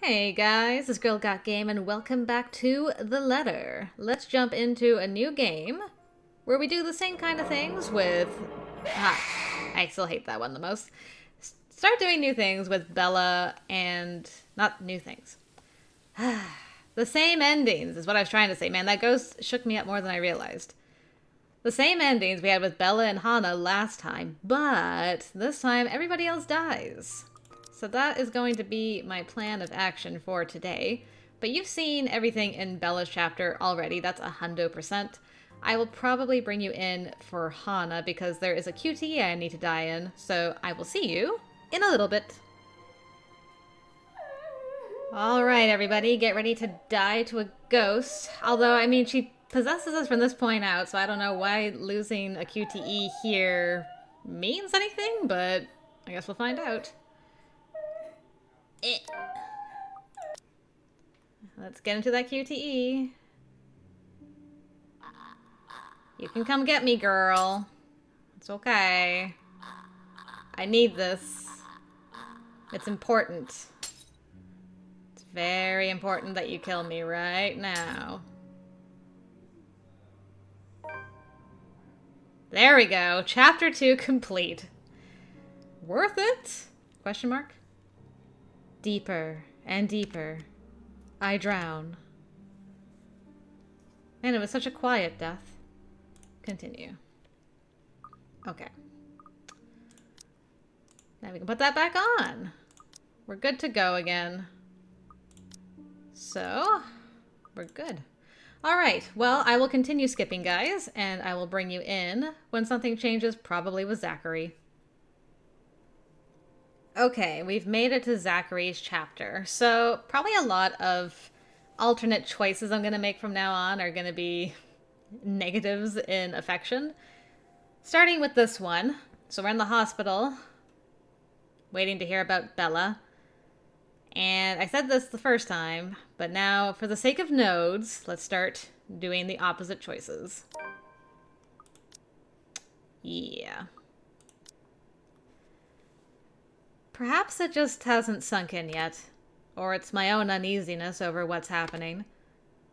Hey guys, it's GirlGotGame and welcome back to The Letter. Let's jump into a new game where we do the same kind of things with... I still hate that one the most. Start doing new things with Bella and... not new things. The same endings is what I was trying to say. Man, that ghost shook me up more than I realized. The same endings we had with Bella and Hannah last time, but this time everybody else dies. So that is going to be my plan of action for today. But you've seen everything in Bella's chapter already. That's 100%. I will probably bring you in for Hannah because there is a QTE I need to die in. So I will see you in a little bit. Alright, everybody. Get ready to die to a ghost. Although, I mean, she possesses us from this point out, so I don't know why losing a QTE here means anything, but I guess we'll find out. Let's get into that QTE. You can come get me, girl. It's okay. I need this. It's important. It's very important that you kill me right now. There we go. Chapter 2 complete. Worth it? Question mark? Deeper and deeper, I drown. Man, it was such a quiet death. Continue. Okay. Now we can put that back on. We're good to go again. So, we're good. Alright, well, I will continue skipping, guys, and I will bring you in when something changes, probably with Zachary. Okay, we've made it to Zachary's chapter. So probably a lot of alternate choices I'm going to make from now on are going to be negatives in affection. Starting with this one. So we're in the hospital, waiting to hear about Bella. And I said this the first time, but now for the sake of nodes, let's start doing the opposite choices. Yeah. Perhaps it just hasn't sunk in yet, or it's my own uneasiness over what's happening.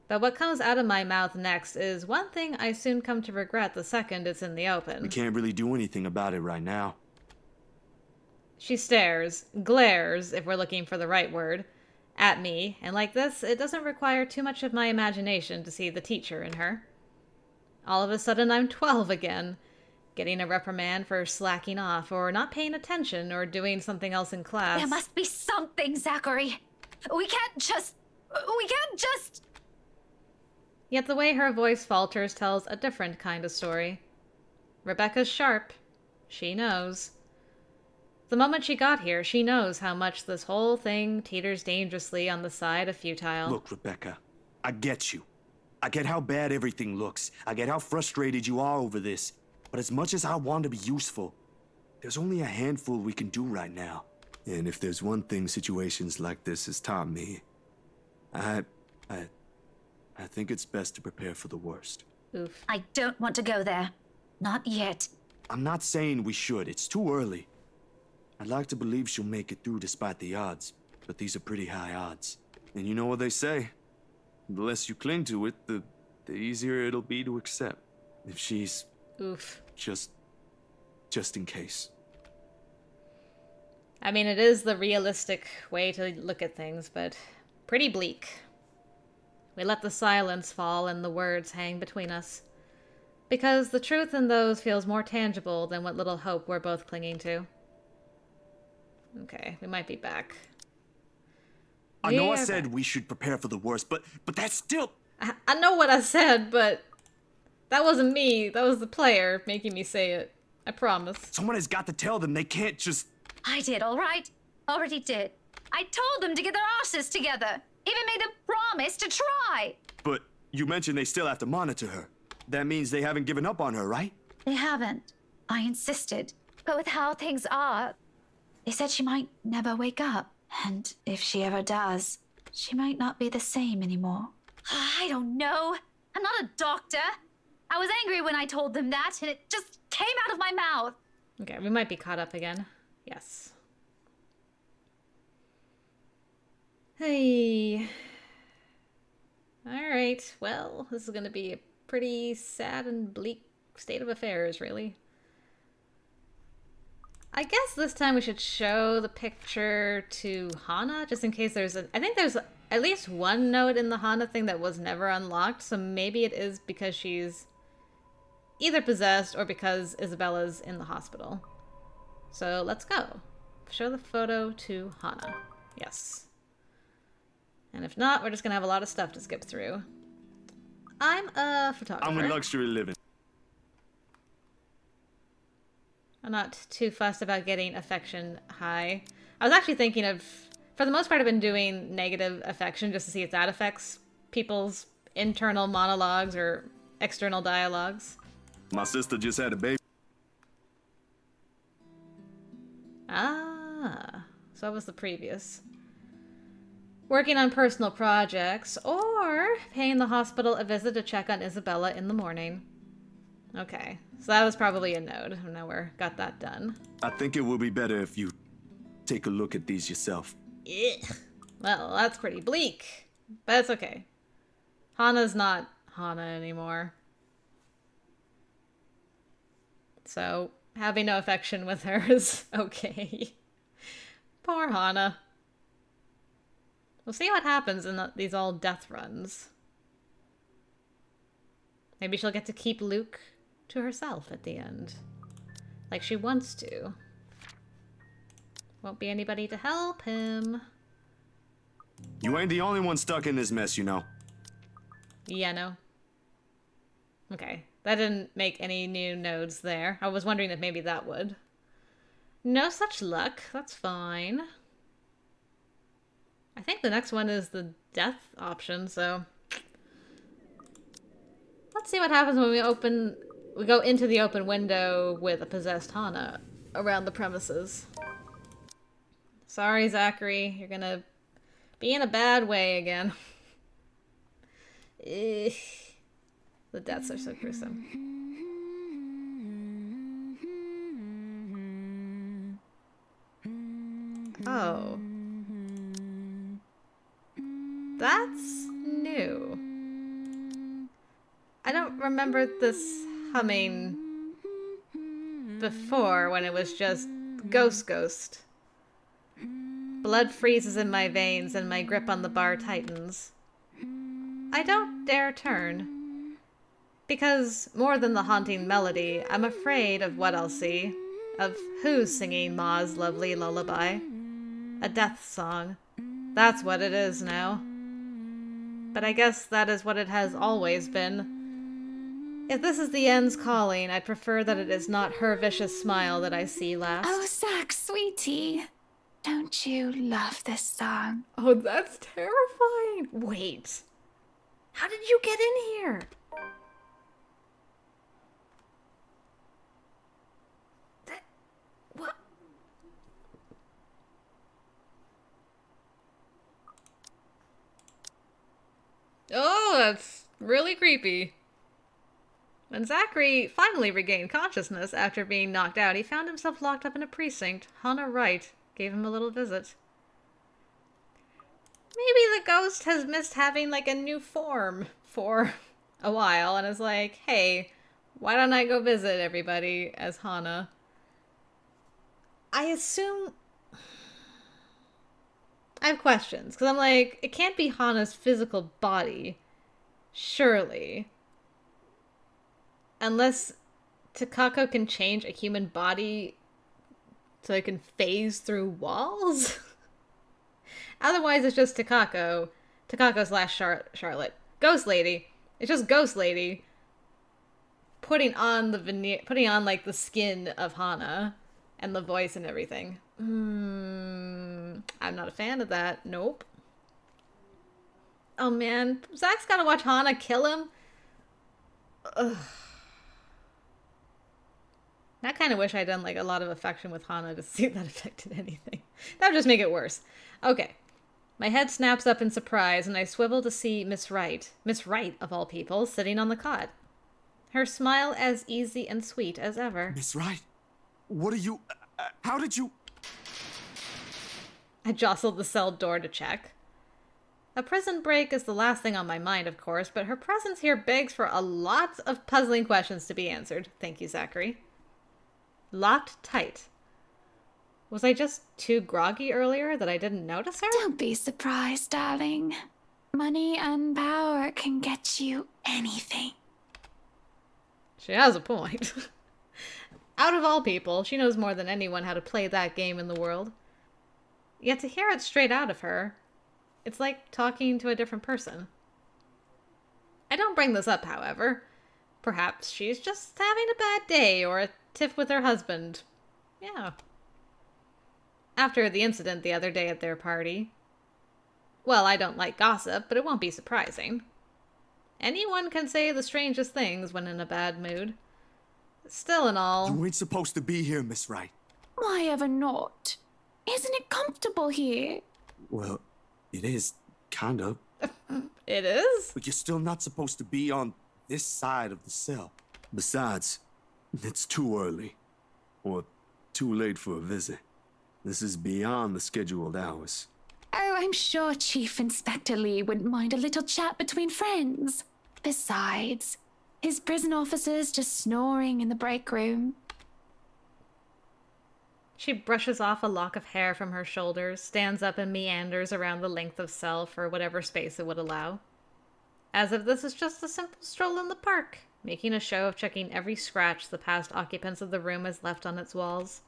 But what comes out of my mouth next is one thing I soon come to regret the second it's in the open. We can't really do anything about it right now. She stares, glares, if we're looking for the right word, at me, and like this, it doesn't require too much of my imagination to see the teacher in her. All of a sudden I'm 12 again. Getting a reprimand for slacking off, or not paying attention, or doing something else in class. There must be something, Zachary. We can't just... Yet the way her voice falters tells a different kind of story. Rebecca's sharp. She knows. The moment she got here, she knows how much this whole thing teeters dangerously on the side of futile. Look, Rebecca, I get you. I get how bad everything looks. I get how frustrated you are over this. But as much as I want to be useful, there's only a handful we can do right now. And if there's one thing situations like this has taught me, I think it's best to prepare for the worst. Oof. I don't want to go there. Not yet. I'm not saying we should. It's too early. I'd like to believe she'll make it through despite the odds, but these are pretty high odds. And you know what they say? The less you cling to it, the easier it'll be to accept. If she's... Oof. Just in case. I mean, it is the realistic way to look at things, but pretty bleak. We let the silence fall and the words hang between us. Because the truth in those feels more tangible than what little hope we're both clinging to. Okay, we might be back. I know I said we should prepare for the worst, but that's still... I know what I said, but... that wasn't me. That was the player making me say it. I promise. Someone has got to tell them they can't just... I did, all right? Already did. I told them to get their asses together. Even made them promise to try. But you mentioned they still have to monitor her. That means they haven't given up on her, right? They haven't. I insisted. But with how things are, they said she might never wake up. And if she ever does, she might not be the same anymore. I don't know. I'm not a doctor. I was angry when I told them that, and it just came out of my mouth. Okay, we might be caught up again. Yes. Hey. Alright, well, this is gonna be a pretty sad and bleak state of affairs, really. I guess this time we should show the picture to Hana, just in case there's I think there's at least one note in the Hana thing that was never unlocked, so maybe it is because she's either possessed or because Isabella's in the hospital. So let's go. Show the photo to Hana. Yes. And if not, we're just gonna have a lot of stuff to skip through. I'm a photographer. I'm with luxury living. I'm not too fussed about getting affection high. I was actually thinking of, for the most part, I've been doing negative affection just to see if that affects people's internal monologues or external dialogues. My sister just had a baby. Ah, so that was the previous. Working on personal projects, or paying the hospital a visit to check on Isabella in the morning. Okay, so that was probably a node. Now we're got that done. I think it will be better if you take a look at these yourself. Ugh. Well, that's pretty bleak, but it's okay. Hana's not Hana anymore. So, having no affection with her is okay. Poor Hana. We'll see what happens in these all death runs. Maybe she'll get to keep Luke to herself at the end. Like she wants to. Won't be anybody to help him. You ain't the only one stuck in this mess, you know. Yeah, no. Okay, that didn't make any new nodes there. I was wondering if maybe that would. No such luck. That's fine. I think the next one is the death option, so... Let's see what happens when we go into the open window with a possessed Hana around the premises. Sorry, Zachary. You're gonna be in a bad way again. The deaths are so gruesome. Oh. That's new. I don't remember this humming before when it was just Ghost. Blood freezes in my veins and my grip on the bar tightens. I don't dare turn. Because more than the haunting melody, I'm afraid of what I'll see. Of who's singing Ma's lovely lullaby. A death song. That's what it is now. But I guess that is what it has always been. If this is the end's calling, I'd prefer that it is not her vicious smile that I see last. Oh, Zach, sweetie. Don't you love this song? Oh, that's terrifying. Wait. How did you get in here? What? Oh, that's really creepy. When Zachary finally regained consciousness after being knocked out, he found himself locked up in a precinct. Hannah Wright gave him a little visit. Maybe the ghost has missed having, like, a new form for a while and is like, hey, why don't I go visit everybody as Hannah? I assume... I have questions, because I'm like, it can't be Hannah's physical body. Surely. Unless Takako can change a human body so it can phase through walls? Otherwise, it's just Takako. Takako / Charlotte. Ghost Lady. It's just Ghost Lady putting on the veneer, putting on, like, the skin of Hana and the voice and everything. I'm not a fan of that. Nope. Oh, man. Zach's gotta watch Hana kill him? Ugh. I kind of wish I'd done, like, a lot of affection with Hana to see if that affected anything. That would just make it worse. Okay. My head snaps up in surprise, and I swivel to see Miss Wright, of all people, sitting on the cot. Her smile as easy and sweet as ever. Miss Wright, what are you... how did you... I jostled the cell door to check. A prison break is the last thing on my mind, of course, but her presence here begs for a lot of puzzling questions to be answered. Thank you, Zachary. Locked tight. Was I just too groggy earlier that I didn't notice her? Don't be surprised, darling. Money and power can get you anything. She has a point. Out of all people, she knows more than anyone how to play that game in the world. Yet to hear it straight out of her, it's like talking to a different person. I don't bring this up, however. Perhaps she's just having a bad day or a tiff with her husband. Yeah. After the incident the other day at their party. Well, I don't like gossip, but it won't be surprising. Anyone can say the strangest things when in a bad mood. Still and all... You ain't supposed to be here, Miss Wright. Why ever not? Isn't it comfortable here? Well, it is, kind of. It is? But you're still not supposed to be on this side of the cell. Besides, it's too early. Or too late for a visit. This is beyond the scheduled hours. Oh, I'm sure Chief Inspector Lee wouldn't mind a little chat between friends. Besides, his prison officers just snoring in the break room. She brushes off a lock of hair from her shoulders, stands up and meanders around the length of cell for whatever space it would allow. As if this is just a simple stroll in the park, making a show of checking every scratch the past occupants of the room has left on its walls.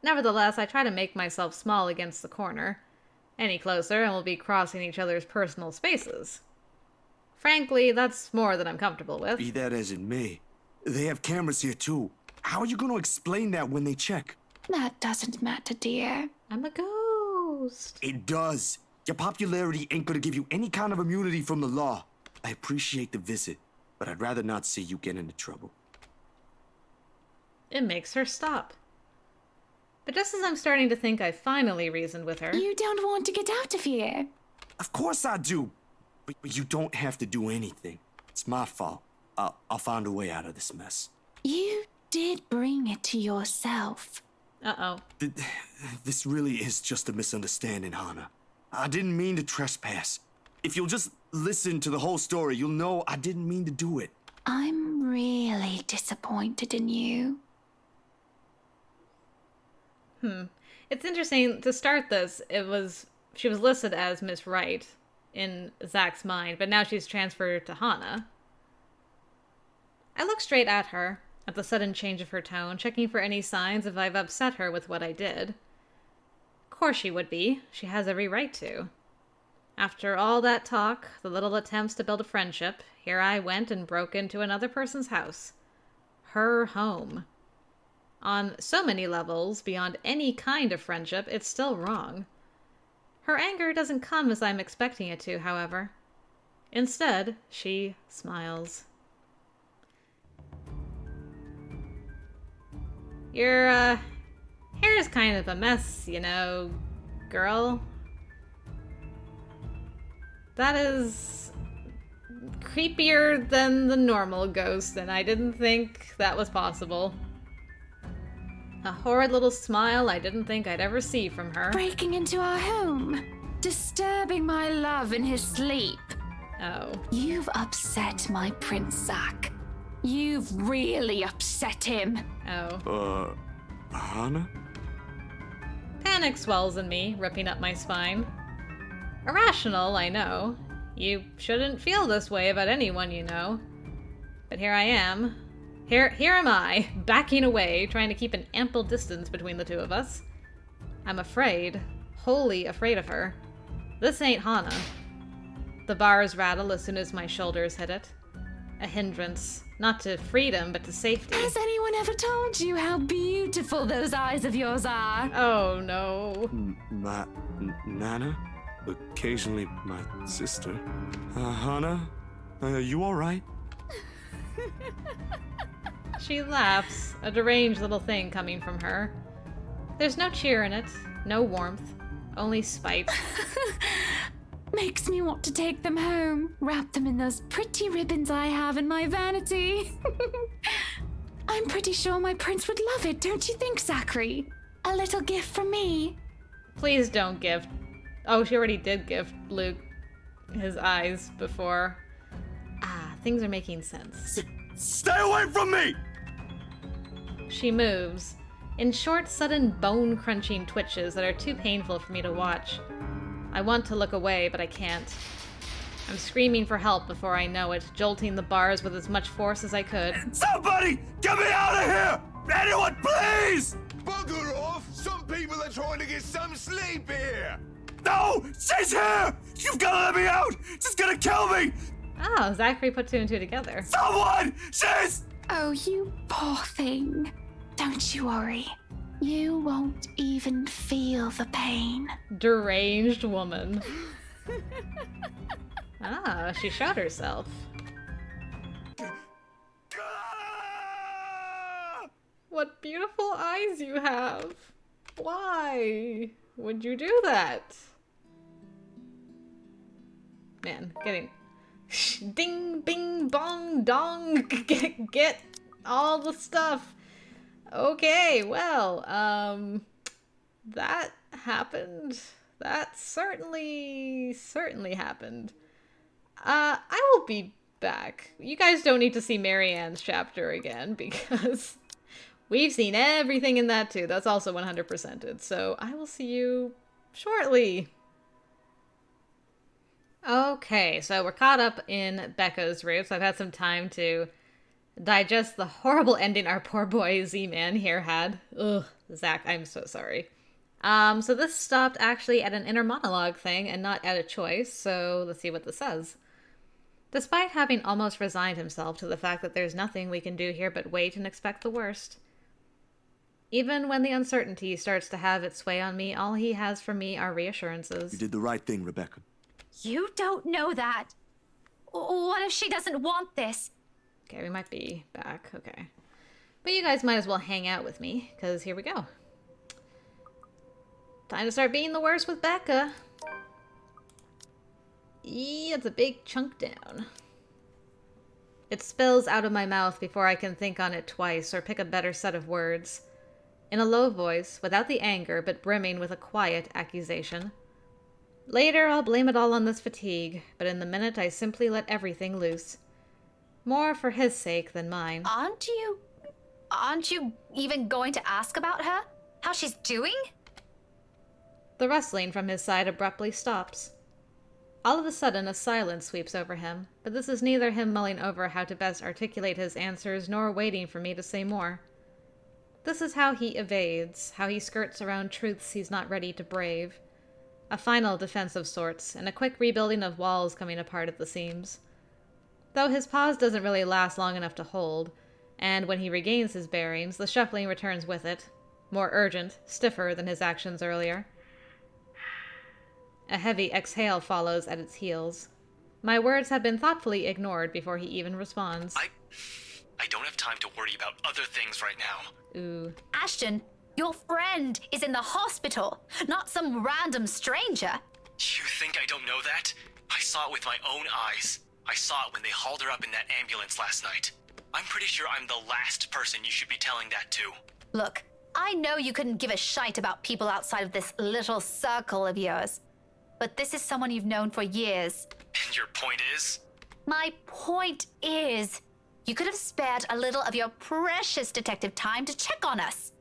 Nevertheless, I try to make myself small against the corner. Any closer and we'll be crossing each other's personal spaces. Frankly, that's more than I'm comfortable with. Be that as it may, they have cameras here too. How are you going to explain that when they check? That doesn't matter, dear. I'm a ghost. It does. Your popularity ain't going to give you any kind of immunity from the law. I appreciate the visit, but I'd rather not see you get into trouble. It makes her stop. But just as I'm starting to think I've finally reasoned with her... You don't want to get out of here. Of course I do. But you don't have to do anything. It's my fault. I'll find a way out of this mess. You did bring it to yourself. Uh-oh. This really is just a misunderstanding, Hannah. I didn't mean to trespass. If you'll just listen to the whole story, you'll know I didn't mean to do it. I'm really disappointed in you. It's interesting, to start this, she was listed as Miss Wright in Zach's mind, but now she's transferred to Hannah. I look straight at her, at the sudden change of her tone, checking for any signs if I've upset her with what I did. Of course she would be. She has every right to. After all that talk, the little attempts to build a friendship, here I went and broke into another person's house. Her home. On so many levels, beyond any kind of friendship, it's still wrong. Her anger doesn't come as I'm expecting it to, however. Instead, she smiles. Your, hair is kind of a mess, you know, girl. That is creepier than the normal ghost, and I didn't think that was possible. A horrid little smile I didn't think I'd ever see from her. Breaking into our home. Disturbing my love in his sleep. Oh. You've upset my Prince Zach. You've really upset him. Oh. Hannah? Panic swells in me, ripping up my spine. Irrational, I know. You shouldn't feel this way about anyone you know. But here I am. Here am I, backing away, trying to keep an ample distance between the two of us. I'm afraid, wholly afraid of her. This ain't Hannah. The bars rattle as soon as my shoulders hit it. A hindrance, not to freedom, but to safety. Has anyone ever told you how beautiful those eyes of yours are? Oh, no. My Nana? Occasionally my sister. Hannah? You alright? She laughs, a deranged little thing coming from her. There's no cheer in it, no warmth, only spite. Makes me want to take them home, wrap them in those pretty ribbons I have in my vanity. I'm pretty sure my prince would love it, don't you think, Zachary? A little gift from me. Please don't gift. Oh, she already did gift Luke his eyes before. Ah, things are making sense. Stay away from me! She moves, in short, sudden bone-crunching twitches that are too painful for me to watch. I want to look away, but I can't. I'm screaming for help before I know it, jolting the bars with as much force as I could. Somebody! Get me out of here! Anyone, please! Bugger off! Some people are trying to get some sleep here! No! She's here! You've gotta let me out! She's gonna kill me! Oh, Zachary put two and two together. Someone! She's... Oh, you poor thing. Don't you worry. You won't even feel the pain. Deranged woman. Ah, she shot herself. What beautiful eyes you have. Why would you do that? Man, getting... Ding, bing, bong, dong, get all the stuff. Okay, well, that happened. That certainly happened. I will be back. You guys don't need to see Marianne's chapter again, because we've seen everything in that too. That's also 100%ed, so I will see you shortly. Okay, so we're caught up in Becca's route, so I've had some time to digest the horrible ending our poor boy Z-Man here had. Ugh, Zach, I'm so sorry. So this stopped actually at an inner monologue thing and not at a choice, so let's see what this says. Despite having almost resigned himself to the fact that there's nothing we can do here but wait and expect the worst. Even when the uncertainty starts to have its sway on me, all he has for me are reassurances. You did the right thing, Rebecca. You don't know that. What if she doesn't want this? Okay, we might be back. Okay. But you guys might as well hang out with me, because here we go. Time to start being the worst with Becca. It's a big chunk down. It spills out of my mouth before I can think on it twice or pick a better set of words. In a low voice, without the anger, but brimming with a quiet accusation. Later, I'll blame it all on this fatigue, but in the minute I simply let everything loose. More for his sake than mine. Aren't you even going to ask about her? How she's doing? The rustling from his side abruptly stops. All of a sudden, a silence sweeps over him, but this is neither him mulling over how to best articulate his answers nor waiting for me to say more. This is how he evades, how he skirts around truths he's not ready to brave. A final defense of sorts, and a quick rebuilding of walls coming apart at the seams. Though his pause doesn't really last long enough to hold, and when he regains his bearings, the shuffling returns with it, more urgent, stiffer than his actions earlier. A heavy exhale follows at its heels. My words have been thoughtfully ignored before he even responds. I don't have time to worry about other things right now. Ooh. Ashton, your friend is in the hospital, not some random stranger. You think I don't know that? I saw it with my own eyes. I saw it when they hauled her up in that ambulance last night. I'm pretty sure I'm the last person you should be telling that to. Look, I know you couldn't give a shite about people outside of this little circle of yours, but this is someone you've known for years. And your point is? My point is, you could have spared a little of your precious detective time to check on us,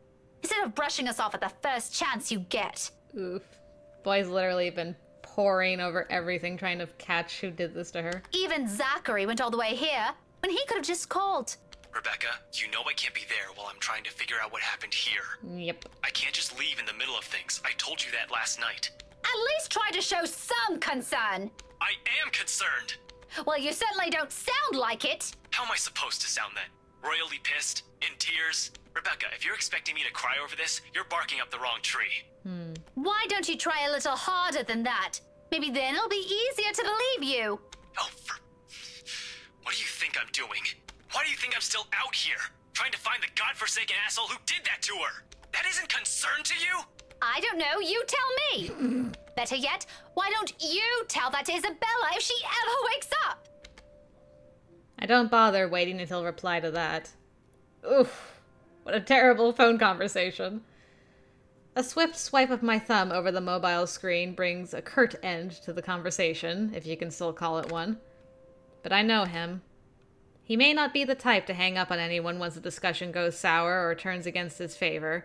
instead of brushing us off at the first chance you get. Oof. Boy's literally been poring over everything trying to catch who did this to her. Even Zachary went all the way here, when he could have just called. Rebecca, you know I can't be there while I'm trying to figure out what happened here. Yep. I can't just leave in the middle of things. I told you that last night. At least try to show some concern. I am concerned. Well, you certainly don't sound like it. How am I supposed to sound then? Royally pissed? In tears? Rebecca, if you're expecting me to cry over this, you're barking up the wrong tree. Why don't you try a little harder than that? Maybe then it'll be easier to believe you. Oh, what do you think I'm doing? Why do you think I'm still out here? Trying to find the godforsaken asshole who did that to her? That isn't concern to you? I don't know, you tell me. Better yet, why don't you tell that to Isabella if she ever wakes up? I don't bother waiting until reply to that. Oof. What a terrible phone conversation. A swift swipe of my thumb over the mobile screen brings a curt end to the conversation, if you can still call it one. But I know him. He may not be the type to hang up on anyone once the discussion goes sour or turns against his favor,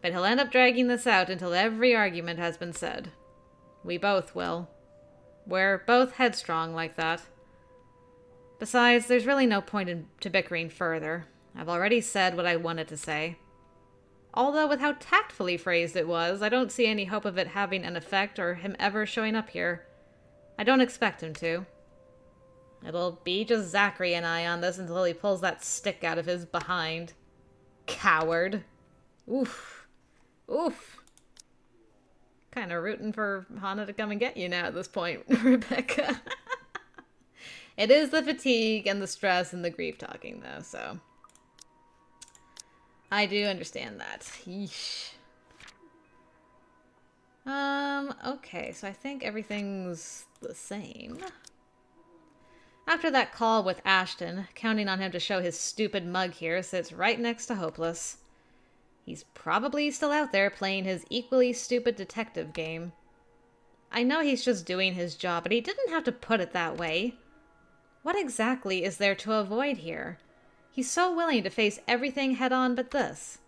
but he'll end up dragging this out until every argument has been said. We both will. We're both headstrong like that. Besides, there's really no point to bickering further. I've already said what I wanted to say. Although with how tactfully phrased it was, I don't see any hope of it having an effect or him ever showing up here. I don't expect him to. It'll be just Zachary and I on this until he pulls that stick out of his behind. Coward. Oof. Oof. Kinda rooting for Hana to come and get you now at this point, Rebecca. It is the fatigue and the stress and the grief talking, though, so... I do understand that. Yeesh. Okay, so I think everything's the same. After that call with Ashton, counting on him to show his stupid mug here sits right next to Hopeless. He's probably still out there playing his equally stupid detective game. I know he's just doing his job, but he didn't have to put it that way. What exactly is there to avoid here? He's so willing to face everything head-on but this.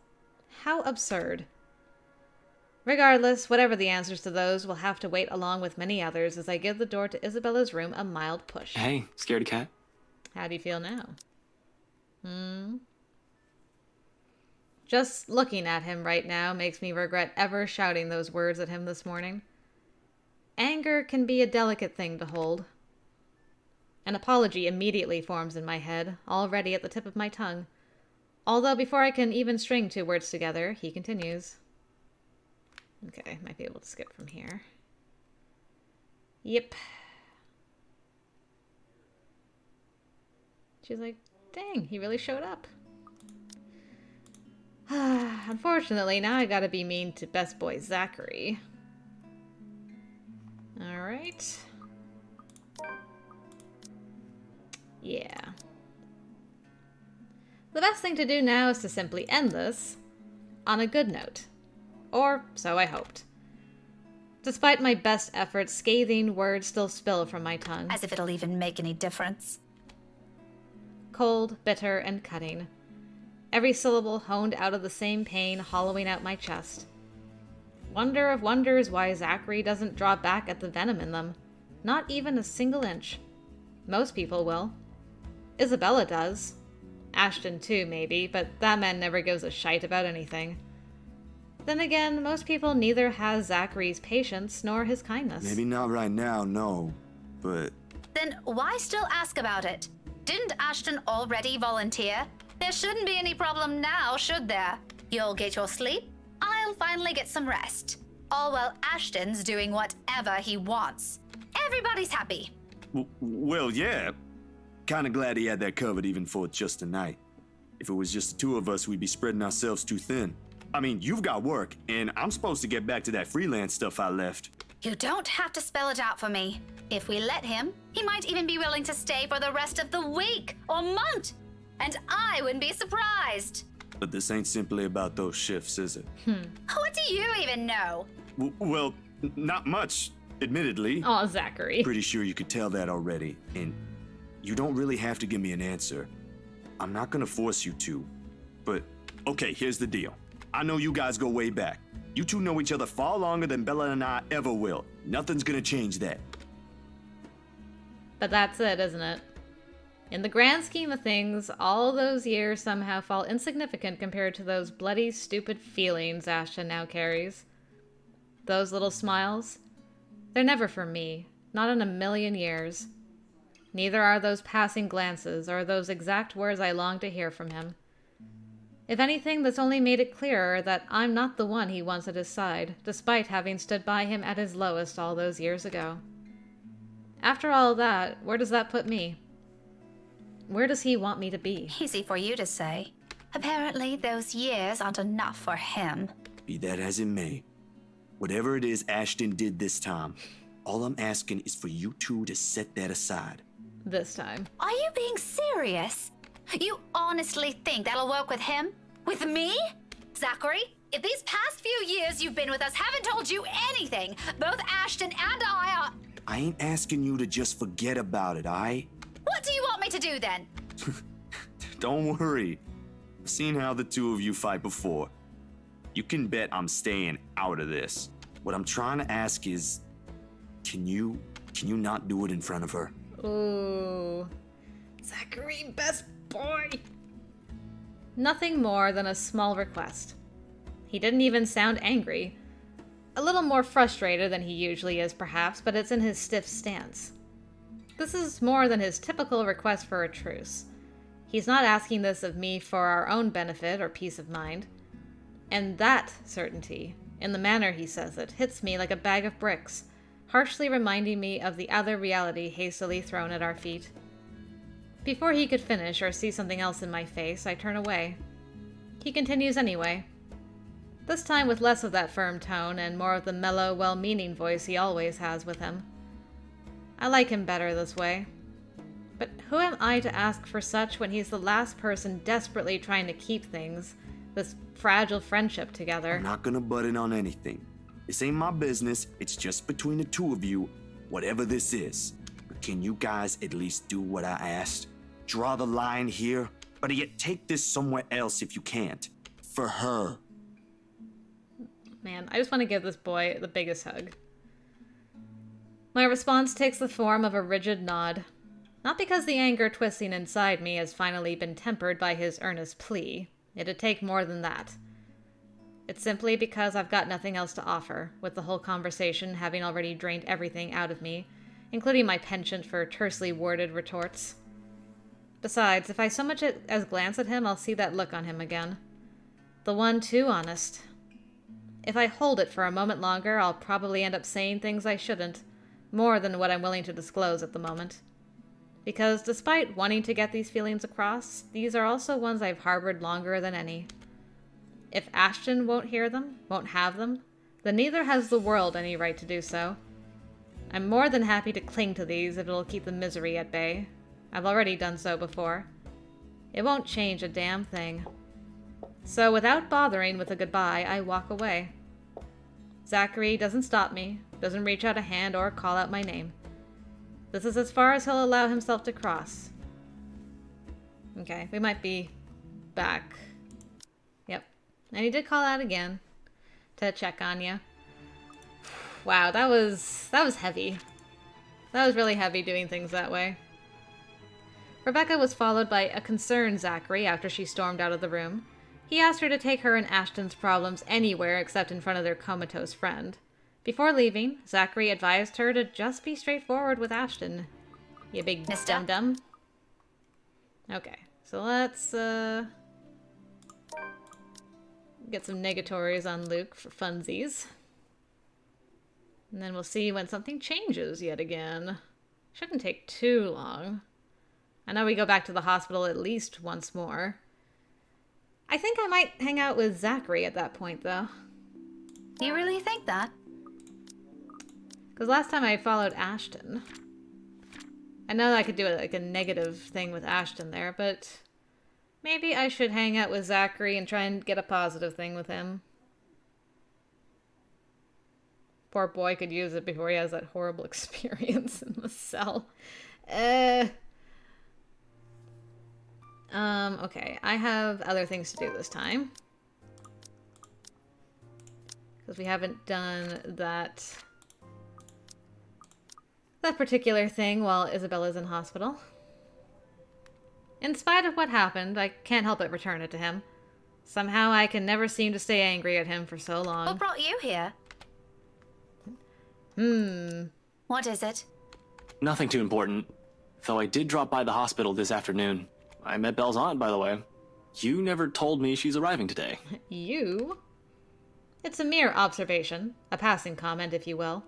How absurd. Regardless, whatever the answers to those will have to wait along with many others as I give the door to Isabella's room a mild push. Hey, scaredy cat? How do you feel now? Just looking at him right now makes me regret ever shouting those words at him this morning. Anger can be a delicate thing to hold. An apology immediately forms in my head, already at the tip of my tongue. Although before I can even string two words together, he continues. Okay, might be able to skip from here. Yep. She's like, dang, he really showed up. Unfortunately, now I gotta be mean to best boy Zachary. Alright. Yeah. The best thing to do now is to simply end this on a good note. Or so I hoped. Despite my best efforts, scathing words still spill from my tongue. As if it'll even make any difference. Cold, bitter, and cutting. Every syllable honed out of the same pain, hollowing out my chest. Wonder of wonders why Zachary doesn't draw back at the venom in them. Not even a single inch. Most people will. Isabella does. Ashton too, maybe, but that man never gives a shite about anything. Then again, most people neither has Zachary's patience nor his kindness. Maybe not right now, no, but... Then why still ask about it? Didn't Ashton already volunteer? There shouldn't be any problem now, should there? You'll get your sleep, I'll finally get some rest. All while Ashton's doing whatever he wants. Everybody's happy. Well, yeah. Kinda glad he had that covered even for just tonight. If it was just the two of us, we'd be spreading ourselves too thin. I mean, you've got work, and I'm supposed to get back to that freelance stuff I left. You don't have to spell it out for me. If we let him, he might even be willing to stay for the rest of the week or month. And I wouldn't be surprised. But this ain't simply about those shifts, is it? What do you even know? Well, not much, admittedly. Aw, Zachary. Pretty sure you could tell that already, and you don't really have to give me an answer. I'm not gonna force you to, but okay, here's the deal. I know you guys go way back. You two know each other far longer than Bella and I ever will. Nothing's gonna change that. But that's it, isn't it? In the grand scheme of things, all those years somehow fall insignificant compared to those bloody, stupid feelings Ashton now carries. Those little smiles, they're never for me, not in a million years. Neither are those passing glances or those exact words I long to hear from him. If anything, that's only made it clearer that I'm not the one he wants at his side, despite having stood by him at his lowest all those years ago. After all that, where does that put me? Where does he want me to be? Easy for you to say. Apparently, those years aren't enough for him. Be that as it may, whatever it is Ashton did this time, all I'm asking is for you two to set that aside. This time. Are you being serious? You honestly think that'll work with him? With me? Zachary? If these past few years you've been with us haven't told you anything, both Ashton and I are... I ain't asking you to just forget about it, aight? What do you want me to do then? Don't worry. I've seen how the two of you fight before. You can bet I'm staying out of this. What I'm trying to ask is, can you not do it in front of her? Ooh. Zachary, best boy! Nothing more than a small request. He didn't even sound angry. A little more frustrated than he usually is, perhaps, but it's in his stiff stance. This is more than his typical request for a truce. He's not asking this of me for our own benefit or peace of mind. And that certainty, in the manner he says it, hits me like a bag of bricks, harshly reminding me of the other reality hastily thrown at our feet. Before he could finish or see something else in my face, I turn away. He continues anyway. This time with less of that firm tone and more of the mellow, well-meaning voice he always has with him. I like him better this way. But who am I to ask for such when he's the last person desperately trying to keep things, this fragile friendship, together? I'm not gonna butt in on anything. This ain't my business, it's just between the two of you, whatever this is. But can you guys at least do what I asked? Draw the line here, but yet take this somewhere else if you can't. For her. Man, I just want to give this boy the biggest hug. My response takes the form of a rigid nod. Not because the anger twisting inside me has finally been tempered by his earnest plea. It'd take more than that. It's simply because I've got nothing else to offer, with the whole conversation having already drained everything out of me, including my penchant for tersely worded retorts. Besides, if I so much as glance at him, I'll see that look on him again. The one too honest. If I hold it for a moment longer, I'll probably end up saying things I shouldn't, more than what I'm willing to disclose at the moment. Because despite wanting to get these feelings across, these are also ones I've harbored longer than any. If Ashton won't hear them, won't have them, then neither has the world any right to do so. I'm more than happy to cling to these if it'll keep the misery at bay. I've already done so before. It won't change a damn thing. So without bothering with a goodbye, I walk away. Zachary doesn't stop me, doesn't reach out a hand or call out my name. This is as far as he'll allow himself to cross. Okay, we might be back. Yep. And he did call out again to check on you. Wow, that was heavy. That was really heavy doing things that way. Rebecca was followed by a concerned Zachary after she stormed out of the room. He asked her to take her and Ashton's problems anywhere except in front of their comatose friend. Before leaving, Zachary advised her to just be straightforward with Ashton. You big dum-dum. Okay, so let's get some negatories on Luke for funsies. And then we'll see when something changes yet again. Shouldn't take too long. I know we go back to the hospital at least once more. I think I might hang out with Zachary at that point, though. You really think that? Because last time I followed Ashton. I know I could do like a negative thing with Ashton there, but maybe I should hang out with Zachary and try and get a positive thing with him. Poor boy could use it before he has that horrible experience in the cell. Okay, I have other things to do this time. Because we haven't done that particular thing while Isabella's in hospital. In spite of what happened, I can't help but return it to him. Somehow I can never seem to stay angry at him for so long. What brought you here? What is it? Nothing too important. Though I did drop by the hospital this afternoon. I met Belle's aunt, by the way. You never told me she's arriving today. You? It's a mere observation, a passing comment, if you will.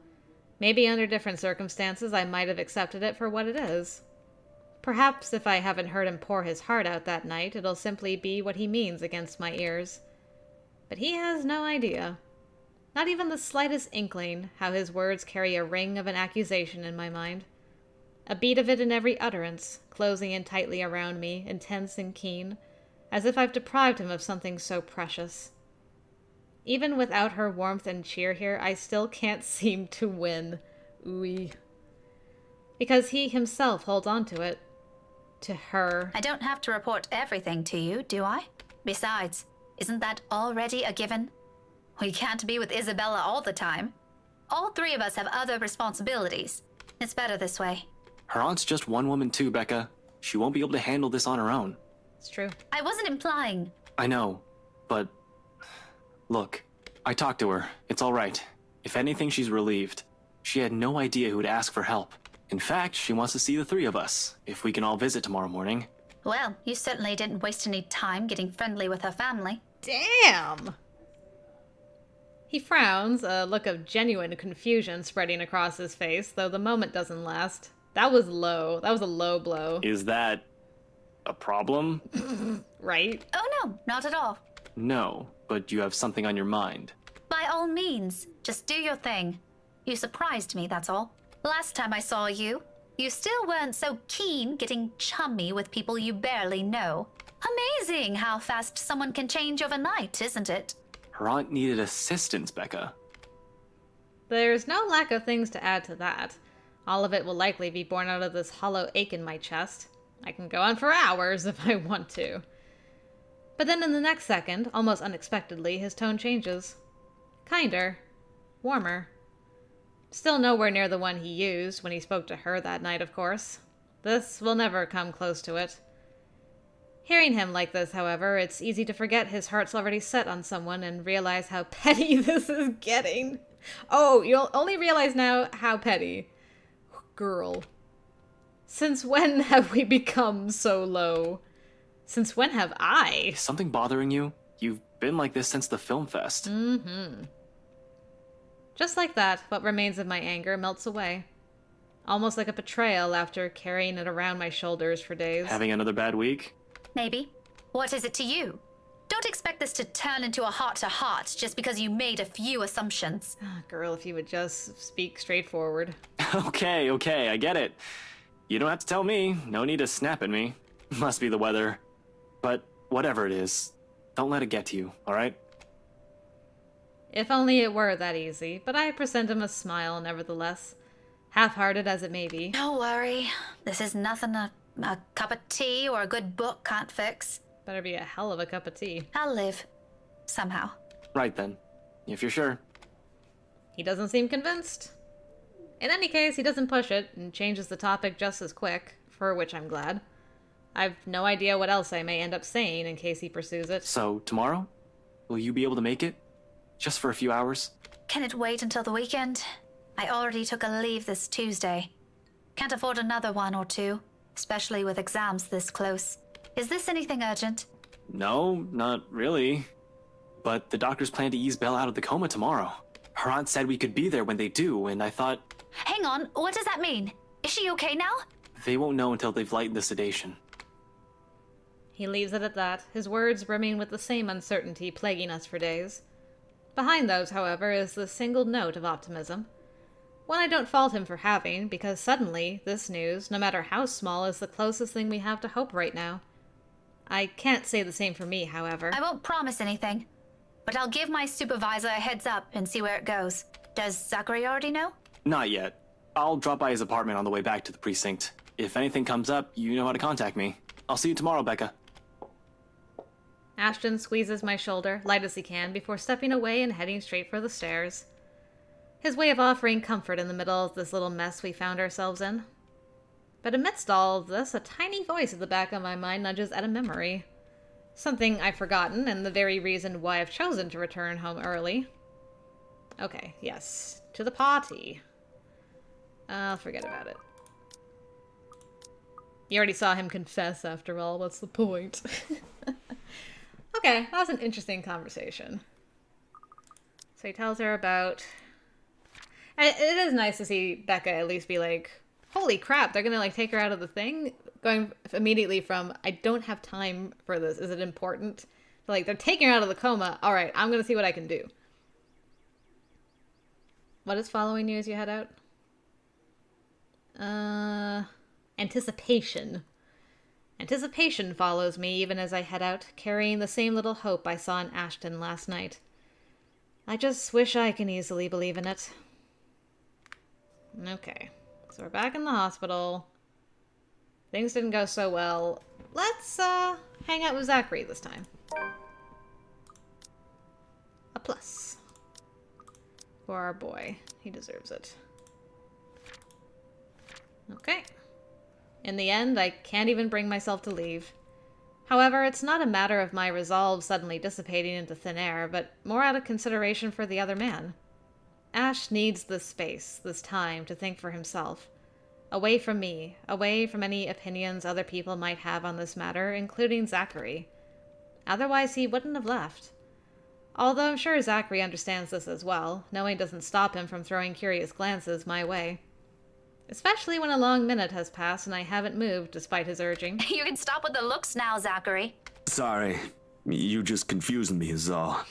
Maybe under different circumstances I might have accepted it for what it is. Perhaps if I haven't heard him pour his heart out that night, it'll simply be what he means against my ears. But he has no idea. Not even the slightest inkling how his words carry a ring of an accusation in my mind. A beat of it in every utterance, closing in tightly around me, intense and keen, as if I've deprived him of something so precious. Even without her warmth and cheer here, I still can't seem to win. Ooey. Because he himself holds on to it. To her. I don't have to report everything to you, do I? Besides, isn't that already a given? We can't be with Isabella all the time. All three of us have other responsibilities. It's better this way. Her aunt's just one woman too, Becca. She won't be able to handle this on her own. It's true. I wasn't implying. I know, but... Look, I talked to her. It's all right. If anything, she's relieved. She had no idea who would ask for help. In fact, she wants to see the three of us, if we can all visit tomorrow morning. Well, you certainly didn't waste any time getting friendly with her family. Damn! He frowns, a look of genuine confusion spreading across his face, though the moment doesn't last. That was low. That was a low blow. Is that... a problem? Right? Oh no, not at all. No, but you have something on your mind. By all means, just do your thing. You surprised me, that's all. Last time I saw you, you still weren't so keen getting chummy with people you barely know. Amazing how fast someone can change overnight, isn't it? Her aunt needed assistance, Becca. There's no lack of things to add to that. All of it will likely be born out of this hollow ache in my chest. I can go on for hours if I want to. But then in the next second, almost unexpectedly, his tone changes. Kinder. Warmer. Still nowhere near the one he used when he spoke to her that night, of course. This will never come close to it. Hearing him like this, however, it's easy to forget his heart's already set on someone and realize how petty this is getting. Oh, you'll only realize now how petty. Girl. Since when have we become so low? Since when have I? Is something bothering you? You've been like this since the film fest. Mm-hmm. Just like that, what remains of my anger melts away. Almost like a betrayal after carrying it around my shoulders for days. Having another bad week? Maybe. What is it to you? Don't expect this to turn into a heart-to-heart just because you made a few assumptions. Girl, if you would just speak straightforward. Okay, I get it. You don't have to tell me. No need to snap at me. Must be the weather. But whatever it is, don't let it get to you, alright? If only it were that easy, but I present him a smile nevertheless. Half-hearted as it may be. Don't worry. This is nothing a cup of tea or a good book can't fix. Better be a hell of a cup of tea. I'll live. Somehow. Right then. If you're sure. He doesn't seem convinced. In any case, he doesn't push it, and changes the topic just as quick, for which I'm glad. I've no idea what else I may end up saying in case he pursues it. So, tomorrow? Will you be able to make it? Just for a few hours? Can it wait until the weekend? I already took a leave this Tuesday. Can't afford another one or two, especially with exams this close. Is this anything urgent? No, not really. But the doctors plan to ease Belle out of the coma tomorrow. Her aunt said we could be there when they do, and I thought... Hang on, what does that mean? Is she okay now? They won't know until they've lightened the sedation. He leaves it at that, his words brimming with the same uncertainty plaguing us for days. Behind those, however, is the single note of optimism. One I don't fault him for having, because suddenly, this news, no matter how small, is the closest thing we have to hope right now. I can't say the same for me, however. I won't promise anything, but I'll give my supervisor a heads up and see where it goes. Does Zachary already know? Not yet. I'll drop by his apartment on the way back to the precinct. If anything comes up, you know how to contact me. I'll see you tomorrow, Becca. Ashton squeezes my shoulder, light as he can, before stepping away and heading straight for the stairs. His way of offering comfort in the middle of this little mess we found ourselves in. But amidst all of this, a tiny voice at the back of my mind nudges at a memory. Something I've forgotten, and the very reason why I've chosen to return home early. Okay, yes. To the party. I'll forget about it. You already saw him confess, after all. What's the point? Okay, that was an interesting conversation. So he tells her about... It is nice to see Becca at least be like, holy crap, they're gonna like take her out of the thing? Going immediately from, I don't have time for this, is it important? To, like, they're taking her out of the coma, alright, I'm gonna see what I can do. What is following you as you head out? Anticipation. Anticipation follows me even as I head out, carrying the same little hope I saw in Ashton last night. I just wish I can easily believe in it. Okay, so we're back in the hospital. Things didn't go so well. Let's, hang out with Zachary this time. A plus. For our boy. He deserves it. Okay. In the end, I can't even bring myself to leave. However, it's not a matter of my resolve suddenly dissipating into thin air, but more out of consideration for the other man. Ash needs this space, this time, to think for himself. Away from me, away from any opinions other people might have on this matter, including Zachary. Otherwise, he wouldn't have left. Although I'm sure Zachary understands this as well, knowing doesn't stop him from throwing curious glances my way. Especially when a long minute has passed and I haven't moved, despite his urging. You can stop with the looks now, Zachary. Sorry, you just confusing me is all.